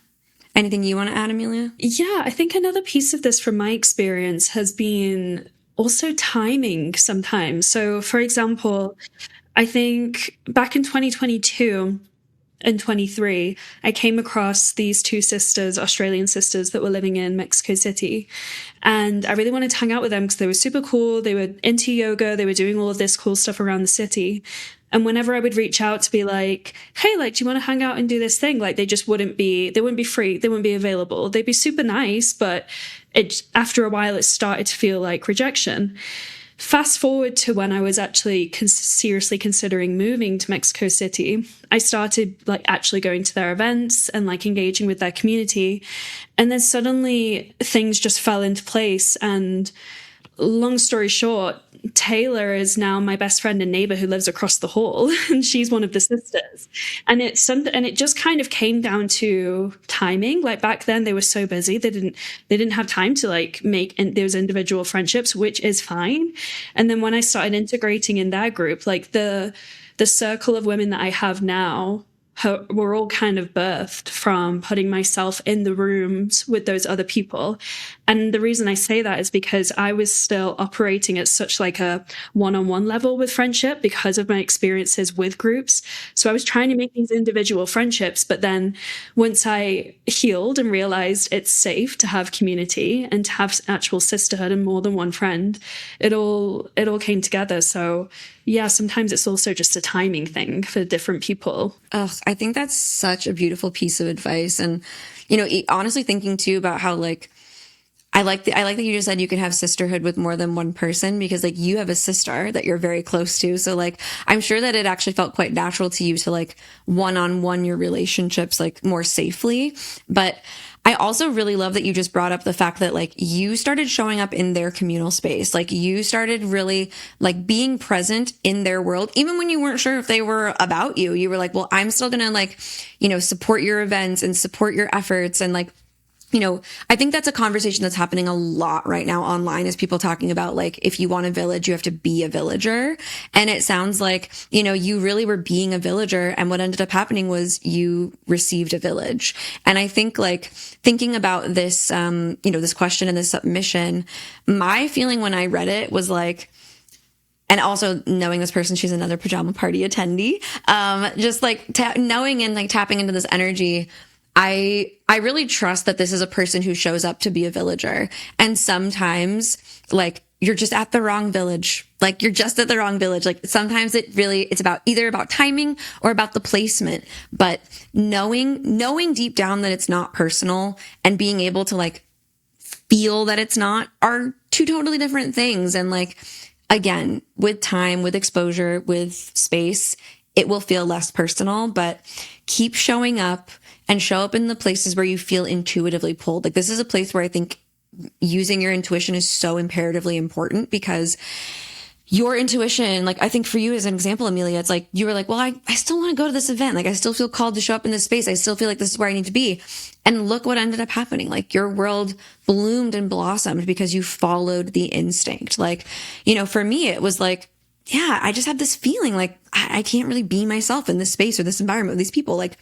Anything you want to add, Amelia? Yeah, I think another piece of this from my experience has been also timing sometimes. So for example, I think back in 2022 and 23, I came across these two sisters, Australian sisters, that were living in Mexico City. And I really wanted to hang out with them because they were super cool. They were into yoga. They were doing all of this cool stuff around the city. And whenever I would reach out to be like, hey, like, do you want to hang out and do this thing? Like, they wouldn't be free. They wouldn't be available. They'd be super nice, but after a while, it started to feel like rejection. Fast forward to when I was actually seriously considering moving to Mexico City, I started like actually going to their events and like engaging with their community. And then suddenly things just fell into place. And long story short, Taylor is now my best friend and neighbor who lives across the hall, and she's one of the sisters. And it just kind of came down to timing. Like back then they were so busy, they didn't have time to like make those individual friendships, which is fine. And then when I started integrating in that group, like the circle of women that I have now, were all kind of birthed from putting myself in the rooms with those other people. And the reason I say that is because I was still operating at such like a one-on-one level with friendship because of my experiences with groups. So I was trying to make these individual friendships, but then once I healed and realized it's safe to have community and to have actual sisterhood and more than one friend, it all came together. So yeah, sometimes it's also just a timing thing for different people. Ugh, I think that's such a beautiful piece of advice. And, honestly thinking too about how like, I like that you just said you can have sisterhood with more than one person, because like you have a sister that you're very close to. So like, I'm sure that it actually felt quite natural to you to like one-on-one your relationships like more safely. But I also really love that you just brought up the fact that like you started showing up in their communal space. Like you started really like being present in their world, even when you weren't sure if they were about you. You were like, well, I'm still going to like, support your events and support your efforts. And like, I think that's a conversation that's happening a lot right now online, is people talking about like, if you want a village, you have to be a villager. And it sounds like, you really were being a villager. And what ended up happening was you received a village. And I think like thinking about this, this question and this submission, my feeling when I read it was like, and also knowing this person, she's another pajama party attendee, just like knowing and like tapping into this energy, I really trust that this is a person who shows up to be a villager. And sometimes like you're just at the wrong village. Like you're just at the wrong village. Like sometimes it's either about timing or about the placement, but knowing deep down that it's not personal and being able to like feel that it's not are two totally different things. And like, again, with time, with exposure, with space, it will feel less personal, but keep showing up and show up in the places where you feel intuitively pulled. Like this is a place where I think using your intuition is so imperatively important, because your intuition, like I think for you as an example, Amelia, it's like you were like, well, I still want to go to this event. Like I still feel called to show up in this space. I still feel like this is where I need to be. And look what ended up happening. Like your world bloomed and blossomed because you followed the instinct. Like, you know, for me, it was like, yeah, I just have this feeling like I can't really be myself in this space or this environment with these people. Like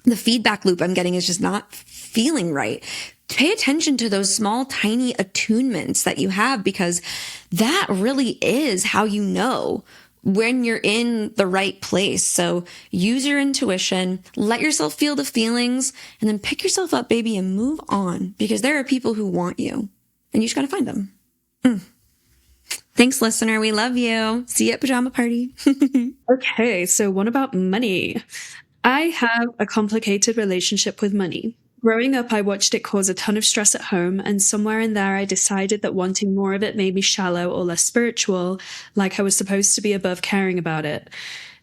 the feedback loop I'm getting is just not feeling right. Pay attention to those small, tiny attunements that you have, because that really is how you know when you're in the right place. So use your intuition, let yourself feel the feelings, and then pick yourself up, baby, and move on, because there are people who want you and you just got to find them. Thanks, listener. We love you. See you at Pajama Party. Okay, so what about money? I have a complicated relationship with money. Growing up, I watched it cause a ton of stress at home, and somewhere in there, I decided that wanting more of it made me shallow or less spiritual, like I was supposed to be above caring about it.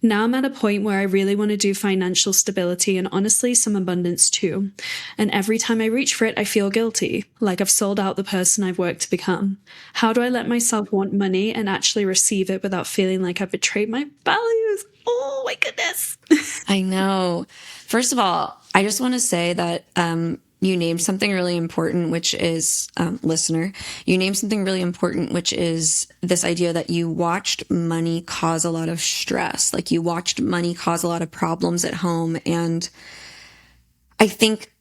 Now I'm at a point where I really want to do financial stability and honestly some abundance too. And every time I reach for it, I feel guilty, like I've sold out the person I've worked to become. How do I let myself want money and actually receive it without feeling like I've betrayed my values? Oh my goodness. I know. First of all, I just want to say that you named something really important, which is, listener, you named something really important, which is this idea that you watched money cause a lot of stress. Like you watched money cause a lot of problems at home. And I think,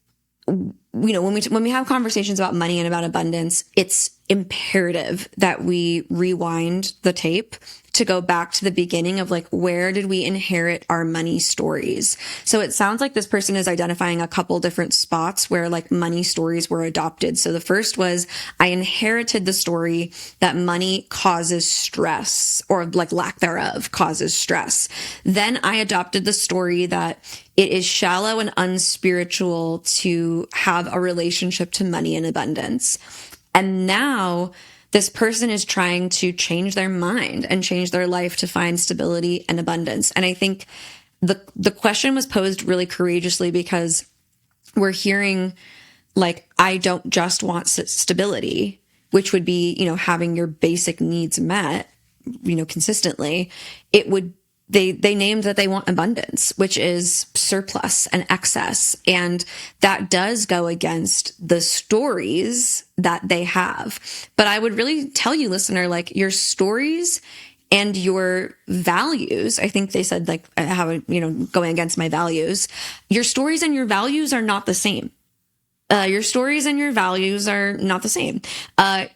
you know, when we have conversations about money and about abundance, it's imperative that we rewind the tape to go back to the beginning of like, where did we inherit our money stories? So it sounds like this person is identifying a couple different spots where like money stories were adopted. So the first was, I inherited the story that money causes stress, or like lack thereof causes stress. Then I adopted the story that it is shallow and unspiritual to have a relationship to money and abundance. And now this person is trying to change their mind and change their life to find stability and abundance. And I think the question was posed really courageously, because we're hearing like, I don't just want stability, which would be, you know, having your basic needs met, you know, consistently. It would, they named that they want abundance, which is surplus and excess. And that does go against the stories that they have. But I would really tell you, listener, like your stories and your values, I think they said like how, you know, going against my values, your stories and your values are not the same. Your stories and your values are not the same.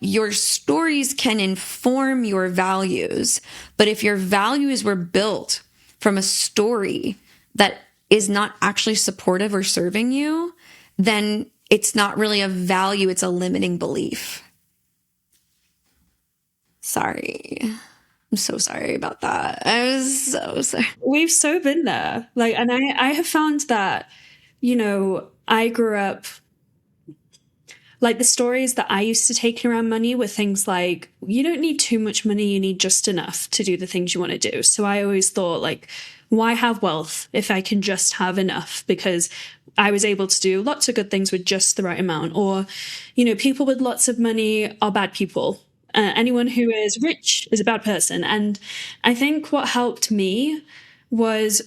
Your stories can inform your values, but if your values were built from a story that is not actually supportive or serving you, then it's not really a value, it's a limiting belief. Sorry. I'm so sorry about that. I was so sorry. We've so been there. Like, and I have found that, you know, I grew up, like the stories that I used to take around money were things like, you don't need too much money, you need just enough to do the things you want to do. So I always thought like, why have wealth if I can just have enough? Because I was able to do lots of good things with just the right amount. Or, you know, people with lots of money are bad people. Anyone who is rich is a bad person. And I think what helped me was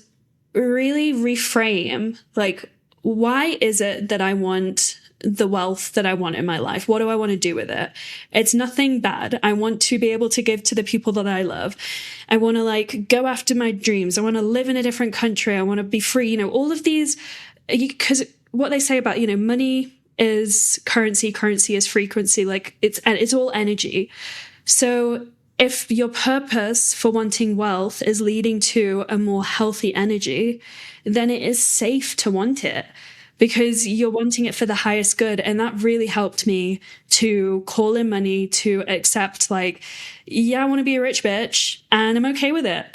really reframe, like, why is it that I want the wealth that I want in my life? What do I want to do with it? It's nothing bad. I want to be able to give to the people that I love. I want to like go after my dreams. I want to live in a different country. I want to be free. You know, all of these, because what they say about, you know, money is currency, currency is frequency, like it's all energy. So if your purpose for wanting wealth is leading to a more healthy energy, then it is safe to want it, because you're wanting it for the highest good. And that really helped me to call in money, to accept like, yeah, I want to be a rich bitch and I'm okay with it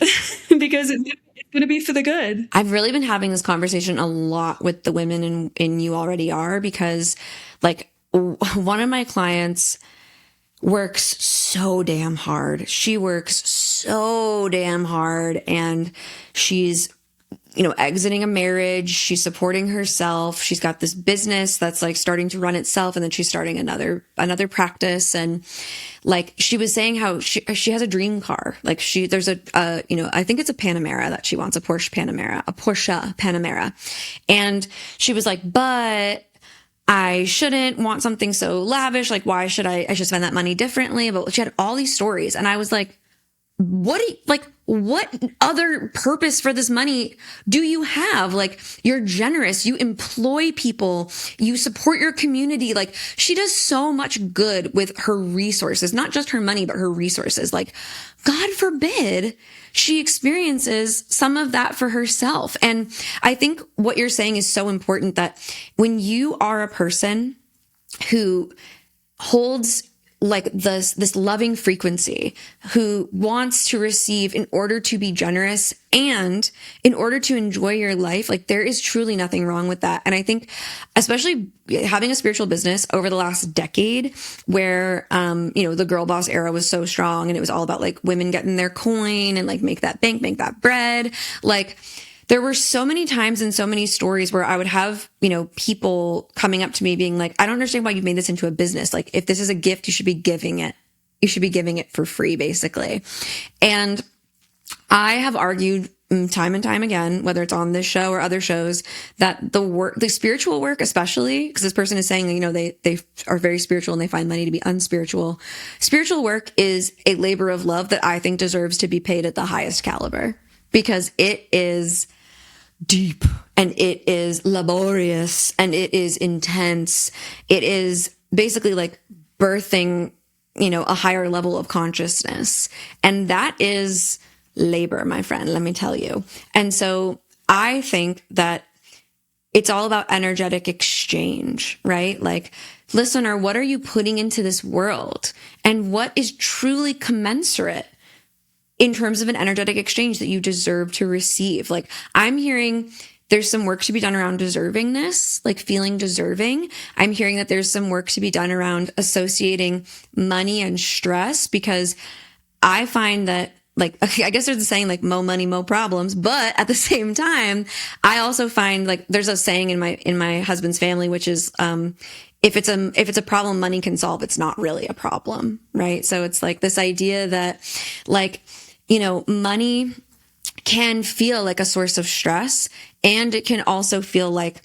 because it's going to be for the good. I've really been having this conversation a lot with the women in You Already Are, because like one of my clients works so damn hard. She works so damn hard, and she's exiting a marriage. She's supporting herself. She's got this business that's like starting to run itself. And then she's starting another practice. And like, she was saying how she has a dream car. Like there's I think it's a Panamera that she wants, a Porsche Panamera. And she was like, but I shouldn't want something so lavish. Like, why should I should spend that money differently? But she had all these stories. And I was like, what other purpose for this money do you have? Like, you're generous, you employ people, you support your community. Like, she does so much good with her resources, not just her money, but her resources. Like, God forbid she experiences some of that for herself. And I think what you're saying is so important, that when you are a person who holds like this loving frequency, who wants to receive in order to be generous and in order to enjoy your life, like, there is truly nothing wrong with that. And I think especially having a spiritual business over the last decade, where, the girl boss era was so strong, and it was all about like women getting their coin and like make that bank, make that bread. Like, there were so many times and so many stories where I would have, people coming up to me being like, I don't understand why you made this into a business. Like, if this is a gift, you should be giving it. You should be giving it for free, basically. And I have argued time and time again, whether it's on this show or other shows, that the spiritual work, especially because this person is saying, they are very spiritual and they find money to be unspiritual. Spiritual work is a labor of love that I think deserves to be paid at the highest caliber, because it is deep and it is laborious and it is intense. It is basically like birthing, a higher level of consciousness. And that is labor, my friend, let me tell you. And so I think that it's all about energetic exchange, right? Like, listener, what are you putting into this world? And what is truly commensurate in terms of an energetic exchange that you deserve to receive? Like, I'm hearing there's some work to be done around deservingness, like feeling deserving. I'm hearing that there's some work to be done around associating money and stress, because I find that, like, I guess there's a saying like mo money, mo problems, but at the same time, I also find like there's a saying in my husband's family, which is, if it's a problem money can solve, it's not really a problem, right? So it's like this idea that, like, money can feel like a source of stress, and it can also feel like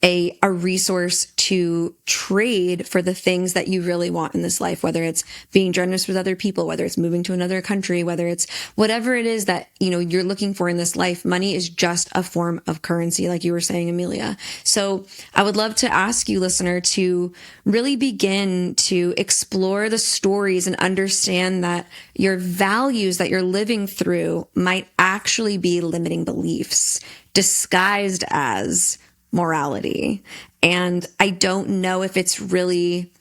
a resource to trade for the things that you really want in this life, whether it's being generous with other people, whether it's moving to another country, whether it's whatever it is that, you're looking for in this life. Money is just a form of currency, like you were saying, Amelia. So I would love to ask you, listener, to really begin to explore the stories and understand that your values that you're living through might actually be limiting beliefs disguised as morality. And I don't know if it's really,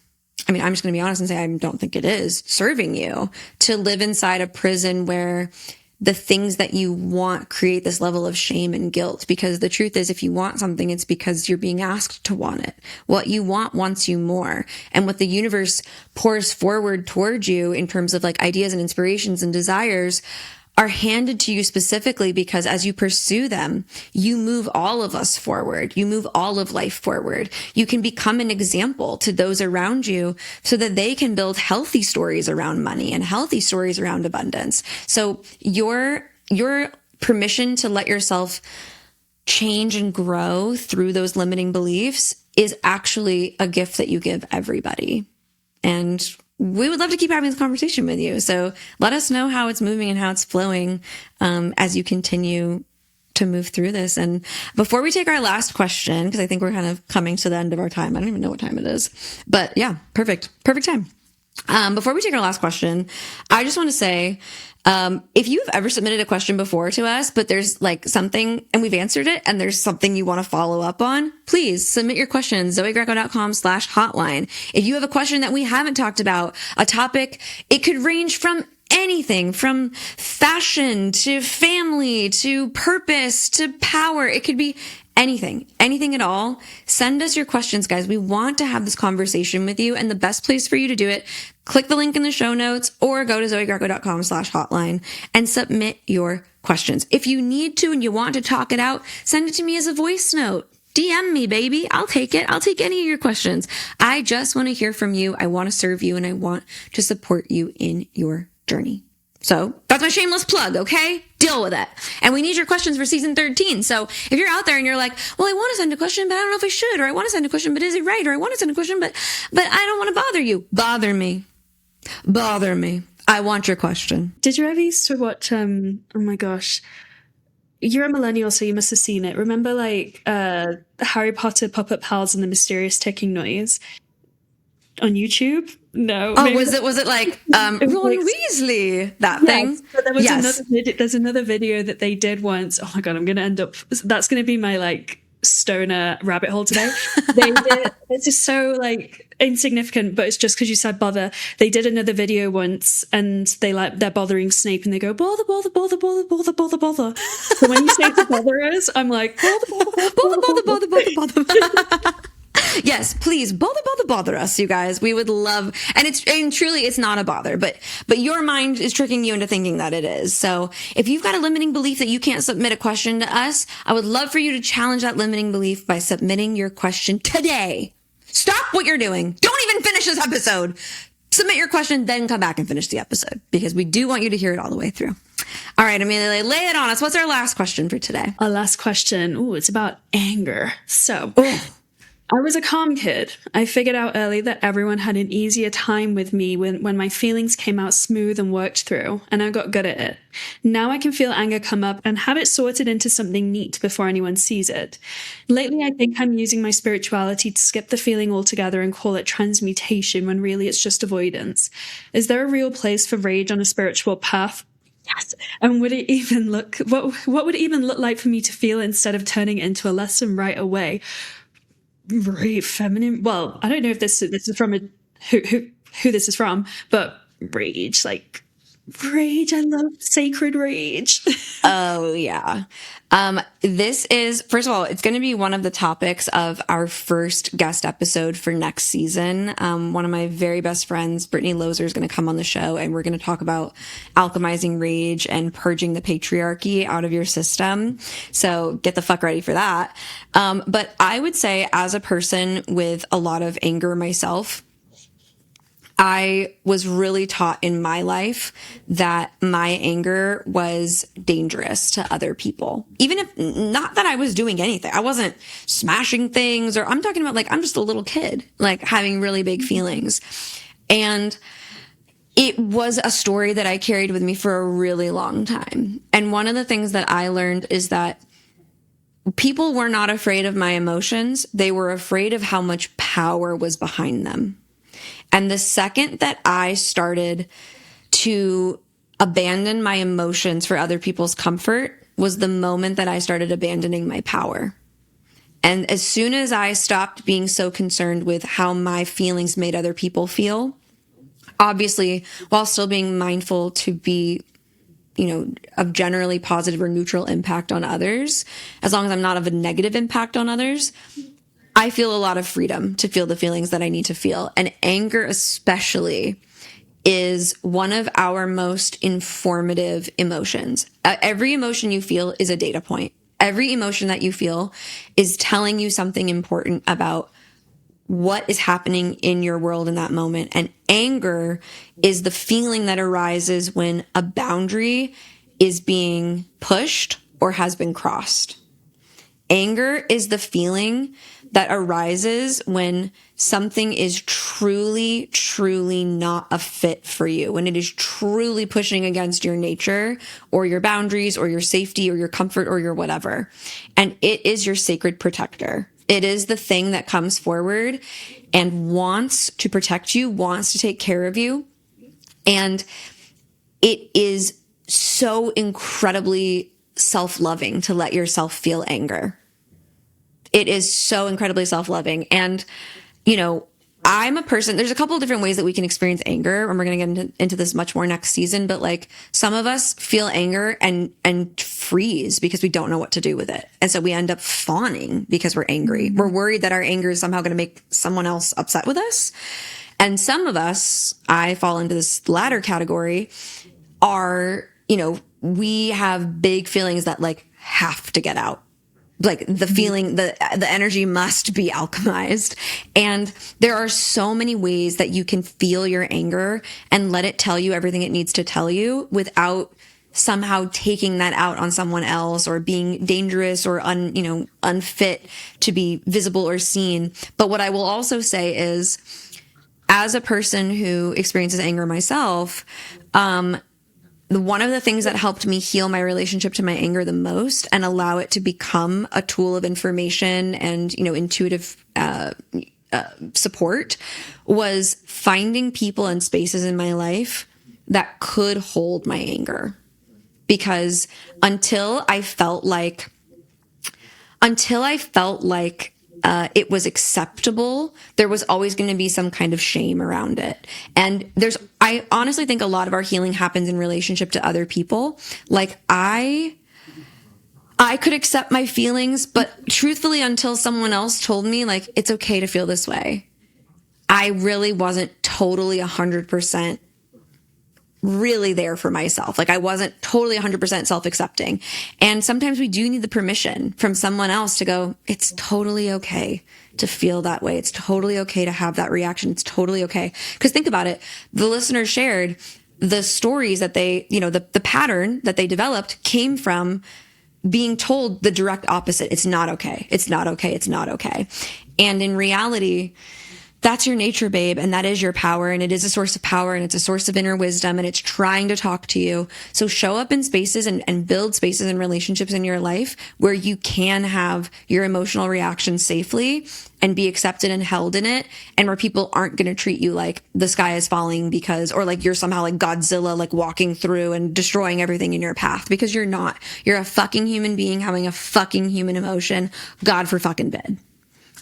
I'm just going to be honest and say, I don't think it is serving you to live inside a prison where the things that you want create this level of shame and guilt. Because the truth is, if you want something, it's because you're being asked to want it. What you want wants you more. And what the universe pours forward towards you in terms of like ideas and inspirations and desires are handed to you specifically because as you pursue them, you move all of us forward. You move all of life forward. You can become an example to those around you so that they can build healthy stories around money and healthy stories around abundance. So your permission to let yourself change and grow through those limiting beliefs is actually a gift that you give everybody. And we would love to keep having this conversation with you. So let us know how it's moving and how it's flowing as you continue to move through this. And before we take our last question, because I think we're kind of coming to the end of our time. I don't even know what time it is, but yeah, perfect time. Before we take our last question, I just want to say, if you've ever submitted a question before to us, but there's like something and we've answered it and there's something you want to follow up on, please submit your questions, zoegreco.com/hotline. If you have a question that we haven't talked about, a topic, it could range from anything from fashion to family to purpose to power. It could be anything at all. Send us your questions, guys. We want to have this conversation with you. And the best place for you to do it, click the link in the show notes or go to zoegreco.com/hotline and submit your questions. questions. If you need to and you want to talk it out, send it to me as a voice note. DM me, baby. I'll take it. I'll take any of your questions. I just want to hear from you. I want to serve you and I want to support you in your journey. So that's my shameless plug, okay? Deal with it. And we need your questions for season 13. So if you're out there and you're like, well, I want to send a question, but I don't know if I should, or I want to send a question, but is it right? Or I want to send a question, but I don't want to bother you. Bother me. Bother me. I want your question. Did you ever used to watch, oh my gosh, you're a millennial, so you must have seen it. Remember like Harry Potter Puppet Pals and the Mysterious Ticking Noise on YouTube? No. Oh, was it like Ron Weasley, that thing? But there was there's another video that they did once. Oh my God, I'm going to end up, that's going to be my like stoner rabbit hole today. They did, it's just so like insignificant, but it's just because you said bother. They did another video once and they're bothering Snape and they go, bother, bother, bother, bother, bother, bother, bother. So when you say to bother us, I'm like, bother, bother, bother, bother, bother, bother. Yes, please bother us, you guys. We would love, and truly it's not a bother, but your mind is tricking you into thinking that it is. So if you've got a limiting belief that you can't submit a question to us, I would love for you to challenge that limiting belief by submitting your question today. Stop what you're doing. Don't even finish this episode. Submit your question, then come back and finish the episode because we do want you to hear it all the way through. All right, Amelia, lay it on us. What's our last question for today? Our last question. Ooh, it's about anger. So I was a calm kid. I figured out early that everyone had an easier time with me when my feelings came out smooth and worked through, and I got good at it. Now I can feel anger come up and have it sorted into something neat before anyone sees it. Lately, I think I'm using my spirituality to skip the feeling altogether and call it transmutation when really it's just avoidance. Is there a real place for rage on a spiritual path? Yes. And would it even look, what would it even look like for me to feel instead of turning it into a lesson right away? Very feminine. Well, I don't know if this is from who this is from, but rage, like rage. I love sacred rage. Oh yeah. This is, first of all, it's going to be one of the topics of our first guest episode for next season. One of my very best friends, Brittany Lozer, is going to come on the show and we're going to talk about alchemizing rage and purging the patriarchy out of your system. So get the fuck ready for that. But I would say as a person with a lot of anger myself, I was really taught in my life that my anger was dangerous to other people. Even if not that I was doing anything, I wasn't smashing things, or I'm talking about like, I'm just a little kid, like having really big feelings. And it was a story that I carried with me for a really long time. And one of the things that I learned is that people were not afraid of my emotions. They were afraid of how much power was behind them. And the second that I started to abandon my emotions for other people's comfort was the moment that I started abandoning my power. And as soon as I stopped being so concerned with how my feelings made other people feel, obviously, while still being mindful to be, of generally positive or neutral impact on others, as long as I'm not of a negative impact on others, I feel a lot of freedom to feel the feelings that I need to feel. And anger especially is one of our most informative emotions. Every emotion you feel is a data point. Every emotion that you feel is telling you something important about what is happening in your world in that moment. And anger is the feeling that arises when a boundary is being pushed or has been crossed. Anger is the feeling that arises when something is truly, truly not a fit for you, when it is truly pushing against your nature or your boundaries or your safety or your comfort or your whatever. And it is your sacred protector. It is the thing that comes forward and wants to protect you, wants to take care of you. And it is so incredibly self-loving to let yourself feel anger. It is so incredibly self-loving. And, I'm a person, there's a couple of different ways that we can experience anger, and we're going to get into this much more next season. But like some of us feel anger and freeze because we don't know what to do with it. And so we end up fawning because we're angry. We're worried that our anger is somehow going to make someone else upset with us. And some of us, I fall into this latter category, are we have big feelings that like have to get out. Like the feeling, the energy must be alchemized. And there are so many ways that you can feel your anger and let it tell you everything it needs to tell you without somehow taking that out on someone else or being dangerous or unfit to be visible or seen. But what I will also say is, as a person who experiences anger myself, one of the things that helped me heal my relationship to my anger the most and allow it to become a tool of information and, intuitive support was finding people and spaces in my life that could hold my anger. Because until I felt like it was acceptable, there was always going to be some kind of shame around it. And I honestly think a lot of our healing happens in relationship to other people. Like I could accept my feelings, but truthfully, until someone else told me like, it's okay to feel this way, I really wasn't totally 100% really there for myself. Like I wasn't totally 100% self-accepting. And sometimes we do need the permission from someone else to go, it's totally okay to feel that way. It's totally okay to have that reaction. It's totally okay. Because think about it. The listeners shared the stories that they, the pattern that they developed came from being told the direct opposite. It's not okay. It's not okay. It's not okay. And in reality, that's your nature, babe. And that is your power. And it is a source of power and it's a source of inner wisdom and it's trying to talk to you. So show up in spaces and build spaces and relationships in your life where you can have your emotional reaction safely and be accepted and held in it. And where people aren't going to treat you like the sky is falling or like you're somehow like Godzilla, like walking through and destroying everything in your path, because you're not. You're a fucking human being having a fucking human emotion. God for fucking bed.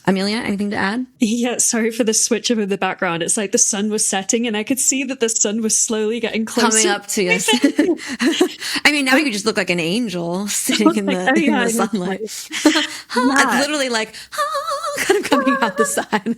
Amelia, anything to add? Yeah, sorry for the switch over the background. It's like the sun was setting and I could see that the sun was slowly getting closer. Coming up to us. I mean, now you just look like an angel sitting in the sunlight. It's literally like, kind of coming out the side.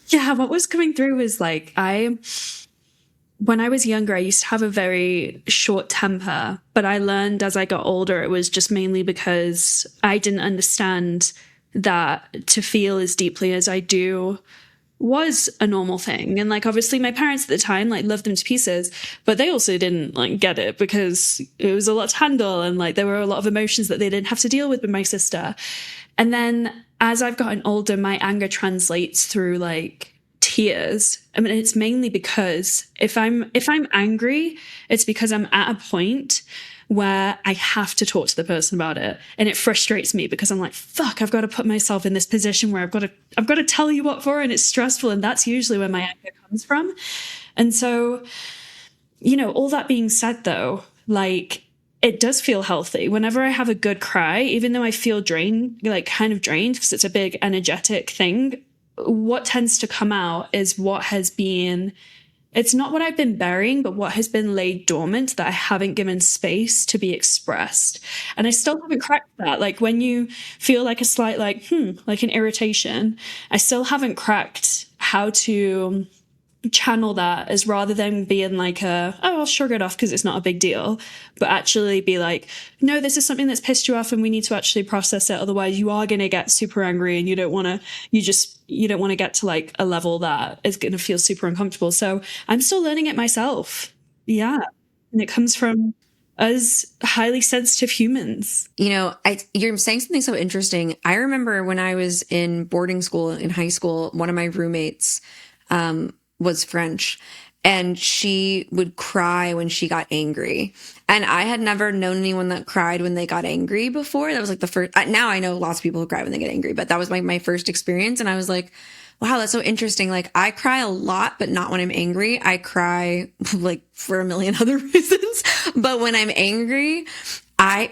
Yeah, what was coming through was like, when I was younger, I used to have a very short temper, but I learned as I got older, it was just mainly because I didn't understand that to feel as deeply as I do was a normal thing. And like, obviously my parents at the time, like loved them to pieces, but they also didn't like get it because it was a lot to handle. And like, there were a lot of emotions that they didn't have to deal with my sister. And then as I've gotten older, my anger translates through like tears. I mean, it's mainly because if I'm angry, it's because I'm at a point where I have to talk to the person about it. And it frustrates me because I'm like, fuck, I've got to put myself in this position where I've got to tell you what for, and it's stressful. And that's usually where my anger comes from. And so, all that being said though, like it does feel healthy. Whenever I have a good cry, even though I feel drained, like kind of drained because it's a big energetic thing, what tends to come out is what has been, it's not what I've been burying, but what has been laid dormant that I haven't given space to be expressed. And I still haven't cracked that. Like when you feel like a slight, like an irritation, I still haven't cracked how to channel that as rather than being like I'll shrug it off because it's not a big deal, but actually be like, no, this is something that's pissed you off and we need to actually process it. Otherwise you are going to get super angry and you don't want to get to like a level that is going to feel super uncomfortable. So I'm still learning it myself. Yeah. And it comes from us highly sensitive humans. You're saying something so interesting. I remember when I was in boarding school in high school, one of my roommates, was French, and she would cry when she got angry. And I had never known anyone that cried when they got angry before. That was like the first, now I know lots of people who cry when they get angry, but that was like my first experience. And I was like, wow, that's so interesting. Like I cry a lot, but not when I'm angry. I cry like for a million other reasons. But when I'm angry,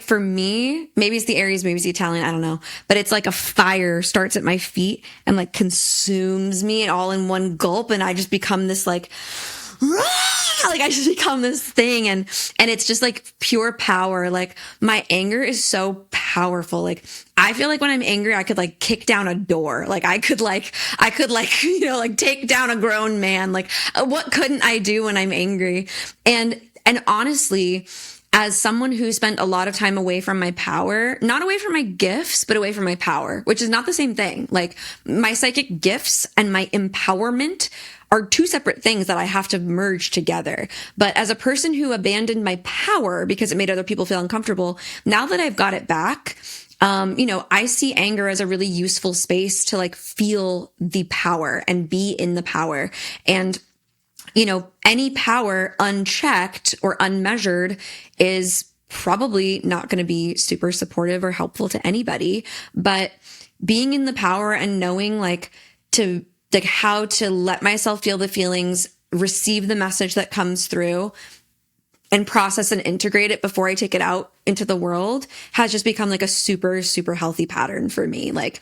for me, maybe it's the Aries, maybe it's the Italian, I don't know. But it's like a fire starts at my feet and like consumes me all in one gulp. And I just become this like I just become this thing. And it's just like pure power. Like my anger is so powerful. Like I feel like when I'm angry, I could like kick down a door. Like I could like, take down a grown man. Like what couldn't I do when I'm angry? And And honestly, as someone who spent a lot of time away from my power, not away from my gifts, but away from my power, which is not the same thing. Like my psychic gifts and my empowerment are two separate things that I have to merge together. But as a person who abandoned my power because it made other people feel uncomfortable, now that I've got it back, I see anger as a really useful space to like feel the power and be in the power. And any power unchecked or unmeasured is probably not going to be super supportive or helpful to anybody. But being in the power and knowing how to let myself feel the feelings, receive the message that comes through, and process and integrate it before I take it out into the world has just become like a super, super healthy pattern for me. Like,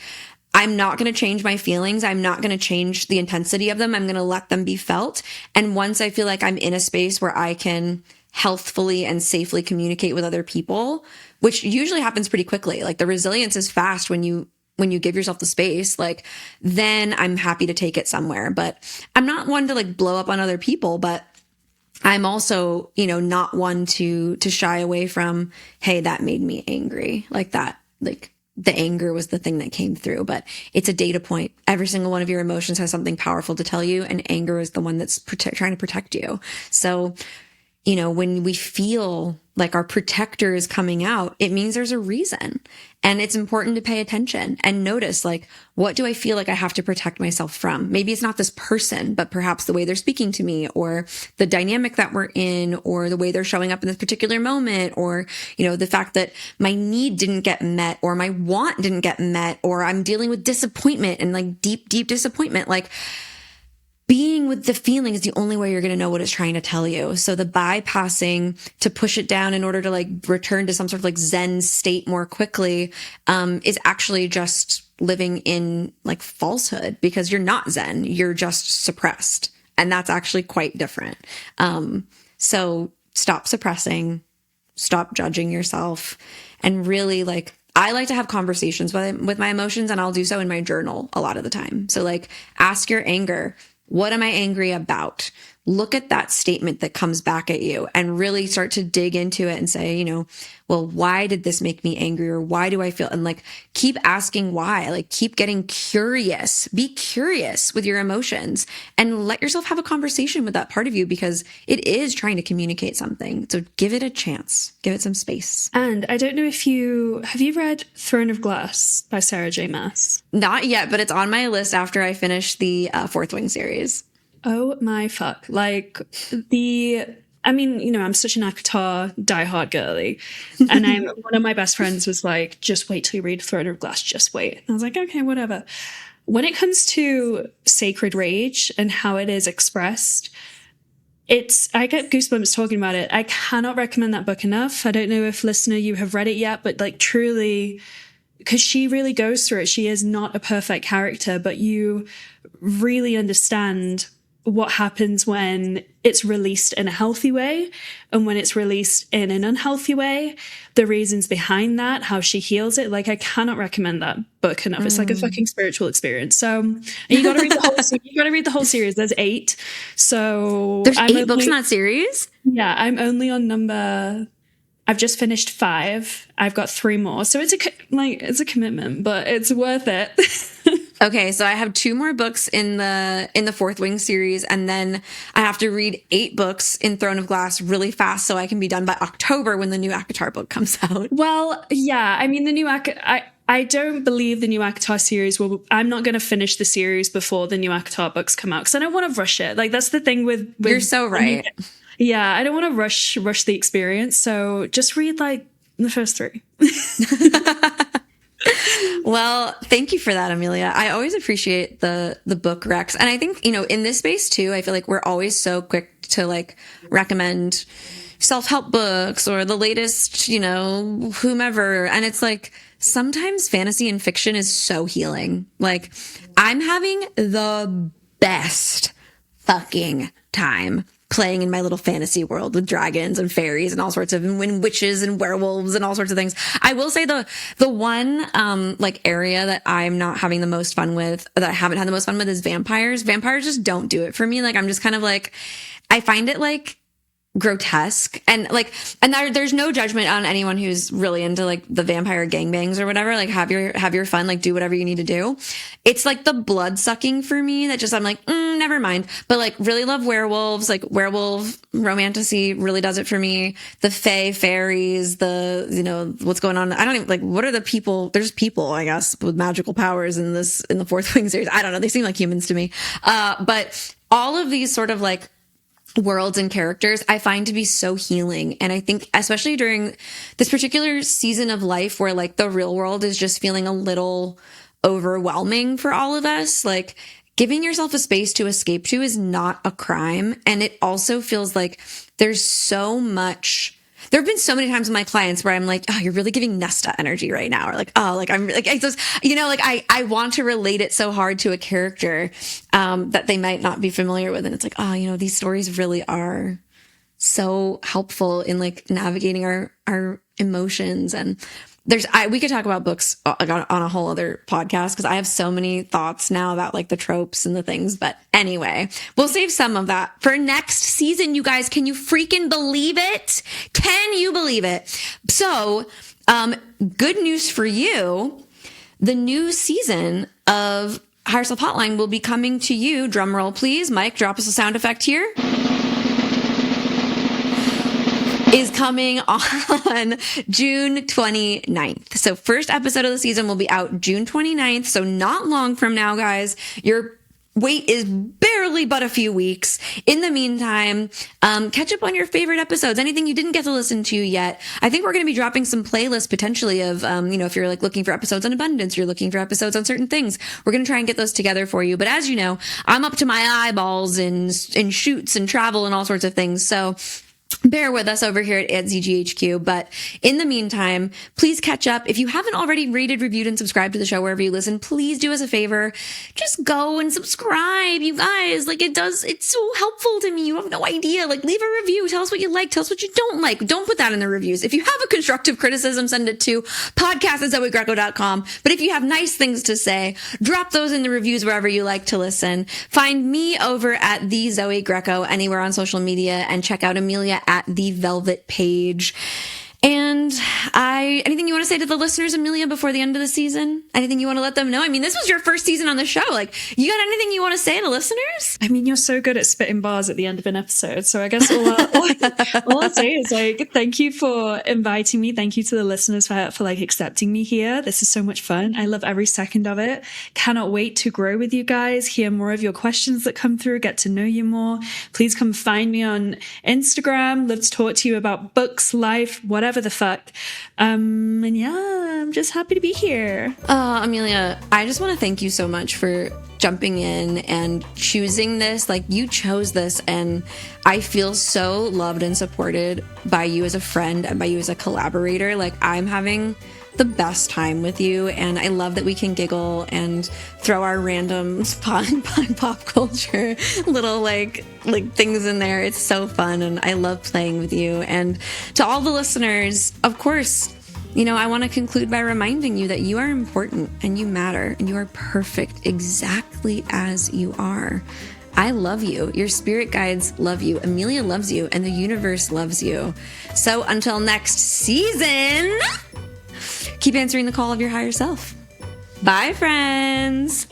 I'm not going to change my feelings. I'm not going to change the intensity of them. I'm going to let them be felt. And once I feel like I'm in a space where I can healthfully and safely communicate with other people, which usually happens pretty quickly. Like the resilience is fast when you give yourself the space, like then I'm happy to take it somewhere. But I'm not one to like blow up on other people, but I'm also, not one to shy away from, hey, that made me angry like that. Like the anger was the thing that came through, but it's a data point. Every single one of your emotions has something powerful to tell you, and anger is the one that's trying to protect you. So, when we feel like our protector is coming out, it means there's a reason. And it's important to pay attention and notice, like, what do I feel like I have to protect myself from? Maybe it's not this person, but perhaps the way they're speaking to me, or the dynamic that we're in, or the way they're showing up in this particular moment, or, the fact that my need didn't get met, or my want didn't get met, or I'm dealing with disappointment and like deep, deep disappointment. Like, being with the feeling is the only way you're going to know what it's trying to tell you. So the bypassing to push it down in order to like return to some sort of like Zen state more quickly, is actually just living in like falsehood, because you're not Zen, you're just suppressed. And that's actually quite different. So stop suppressing, stop judging yourself, and really I like to have conversations with my emotions, and I'll do so in my journal a lot of the time. So like, ask your anger, what am I angry about? Look at that statement that comes back at you and really start to dig into it and say, well, why did this make me angry? Or why do I feel? And like, keep asking why, like keep getting curious, be curious with your emotions, and let yourself have a conversation with that part of you, because it is trying to communicate something. So give it a chance, give it some space. And I don't know if have you read Throne of Glass by Sarah J. Maas? Not yet, but it's on my list after I finish the Fourth Wing series. Oh my fuck. Like I'm such an ACOTAR diehard girly. And one of my best friends was like, just wait till you read Throne of Glass, just wait. And I was like, okay, whatever. When it comes to sacred rage and how it is expressed, I get goosebumps talking about it. I cannot recommend that book enough. I don't know if listener, you have read it yet, but like truly, because she really goes through it. She is not a perfect character, but you really understand what happens when it's released in a healthy way and when it's released in an unhealthy way, the reasons behind that, how she heals it. Like, I cannot recommend that book enough. It's like a fucking spiritual experience. So you got to read the whole series. There's 8. So there's 8 books in that series. Yeah. I'm only on I've just finished 5. I've got 3 more. So it's a commitment, but it's worth it. Okay, so I have 2 more books in the Fourth Wing series, and then I have to read 8 books in Throne of Glass really fast so I can be done by October when the new ACOTAR book comes out. Well, yeah, I mean, the new I don't believe the new ACOTAR series will. I'm not going to finish the series before the new ACOTAR books come out, because I don't want to rush it. Like, that's the thing with You're so right. Yeah, I don't want to rush the experience. So just read like the first 3. Well, thank you for that, Amelia. I always appreciate the book recs. And I think, in this space too, I feel like we're always so quick to like recommend self-help books or the latest, whomever. And it's like, sometimes fantasy and fiction is so healing. Like, I'm having the best fucking time playing in my little fantasy world with dragons and fairies and all sorts of, and witches and werewolves and all sorts of things. I will say the one, area that I'm not having the most fun with, that I haven't had the most fun with, is vampires. Vampires just don't do it for me. Like, I'm just kind of like, I find it like grotesque and like, and there's no judgment on anyone who's really into like the vampire gangbangs or whatever. Like have your fun, like do whatever you need to do. It's like the blood sucking for me that just, I'm like, never mind. But like really love werewolves, like werewolf romantasy really does it for me. The fae, fairies, the, you know, what's going on. I don't even like, what are the people? There's people, I guess, with magical powers in the Fourth Wing series. I don't know. They seem like humans to me. But all of these sort of like worlds and characters I find to be so healing. And I think especially during this particular season of life where like the real world is just feeling a little overwhelming for all of us, like giving yourself a space to escape to is not a crime. And it also feels like there's so much. There have been so many times with my clients where I'm like, oh, you're really giving Nesta energy right now. Or like, oh, like I'm like, I just, you know, like I want to relate it so hard to a character that they might not be familiar with. And it's like, oh, you know, these stories really are so helpful in like navigating our emotions. And we could talk about books on a whole other podcast because I have so many thoughts now about like the tropes and the things. But anyway, we'll save some of that for next season. You guys, can you freaking believe it? Can you believe it? So, good news for you. The new season of Higher Self Hotline will be coming to you. Drum roll, please. Mike, drop us a sound effect here. Is coming on June 29th. So first episode of the season will be out June 29th. So not long from now, guys. Your wait is barely but a few weeks. In the meantime, catch up on your favorite episodes. Anything you didn't get to listen to yet. I think we're going to be dropping some playlists potentially of, you know, if you're like looking for episodes on abundance, you're looking for episodes on certain things. We're going to try and get those together for you. But as you know, I'm up to my eyeballs in shoots and travel and all sorts of things. So bear with us over here at ZGHQ. But in the meantime, please catch up. If you haven't already rated, reviewed, and subscribed to the show wherever you listen, please do us a favor. Just go and subscribe, you guys. Like it's so helpful to me. You have no idea. Like leave a review. Tell us what you like. Tell us what you don't like. Don't put that in the reviews. If you have a constructive criticism, send it to podcast@zoegreco.com. But if you have nice things to say, drop those in the reviews wherever you like to listen. Find me over at the Zoey Greco anywhere on social media and check out Amelia at the Velvet Page. And anything you want to say to the listeners, Amelia, before the end of the season? Anything you want to let them know? I mean, this was your first season on the show. Like, you got anything you want to say to listeners? I mean, you're so good at spitting bars at the end of an episode. So I guess all I'll say is like, thank you for inviting me. Thank you to the listeners for like accepting me here. This is so much fun. I love every second of it. Cannot wait to grow with you guys, hear more of your questions that come through, get to know you more. Please come find me on Instagram. Let's talk to you about books, life, whatever the fuck. And yeah, I'm just happy to be here. Amelia, I just want to thank you so much for jumping in and choosing this. Like, you chose this, and I feel so loved and supported by you as a friend and by you as a collaborator. Like, I'm having the best time with you, and I love that we can giggle and throw our random pop culture little like things in there. It's so fun, and I love playing with you. And to all the listeners, of course, you know, I want to conclude by reminding you that you are important and you matter and you are perfect exactly as you are. I love you. Your spirit guides love you. Amelia loves you, and the universe loves you. So until next season, keep answering the call of your higher self. Bye, friends.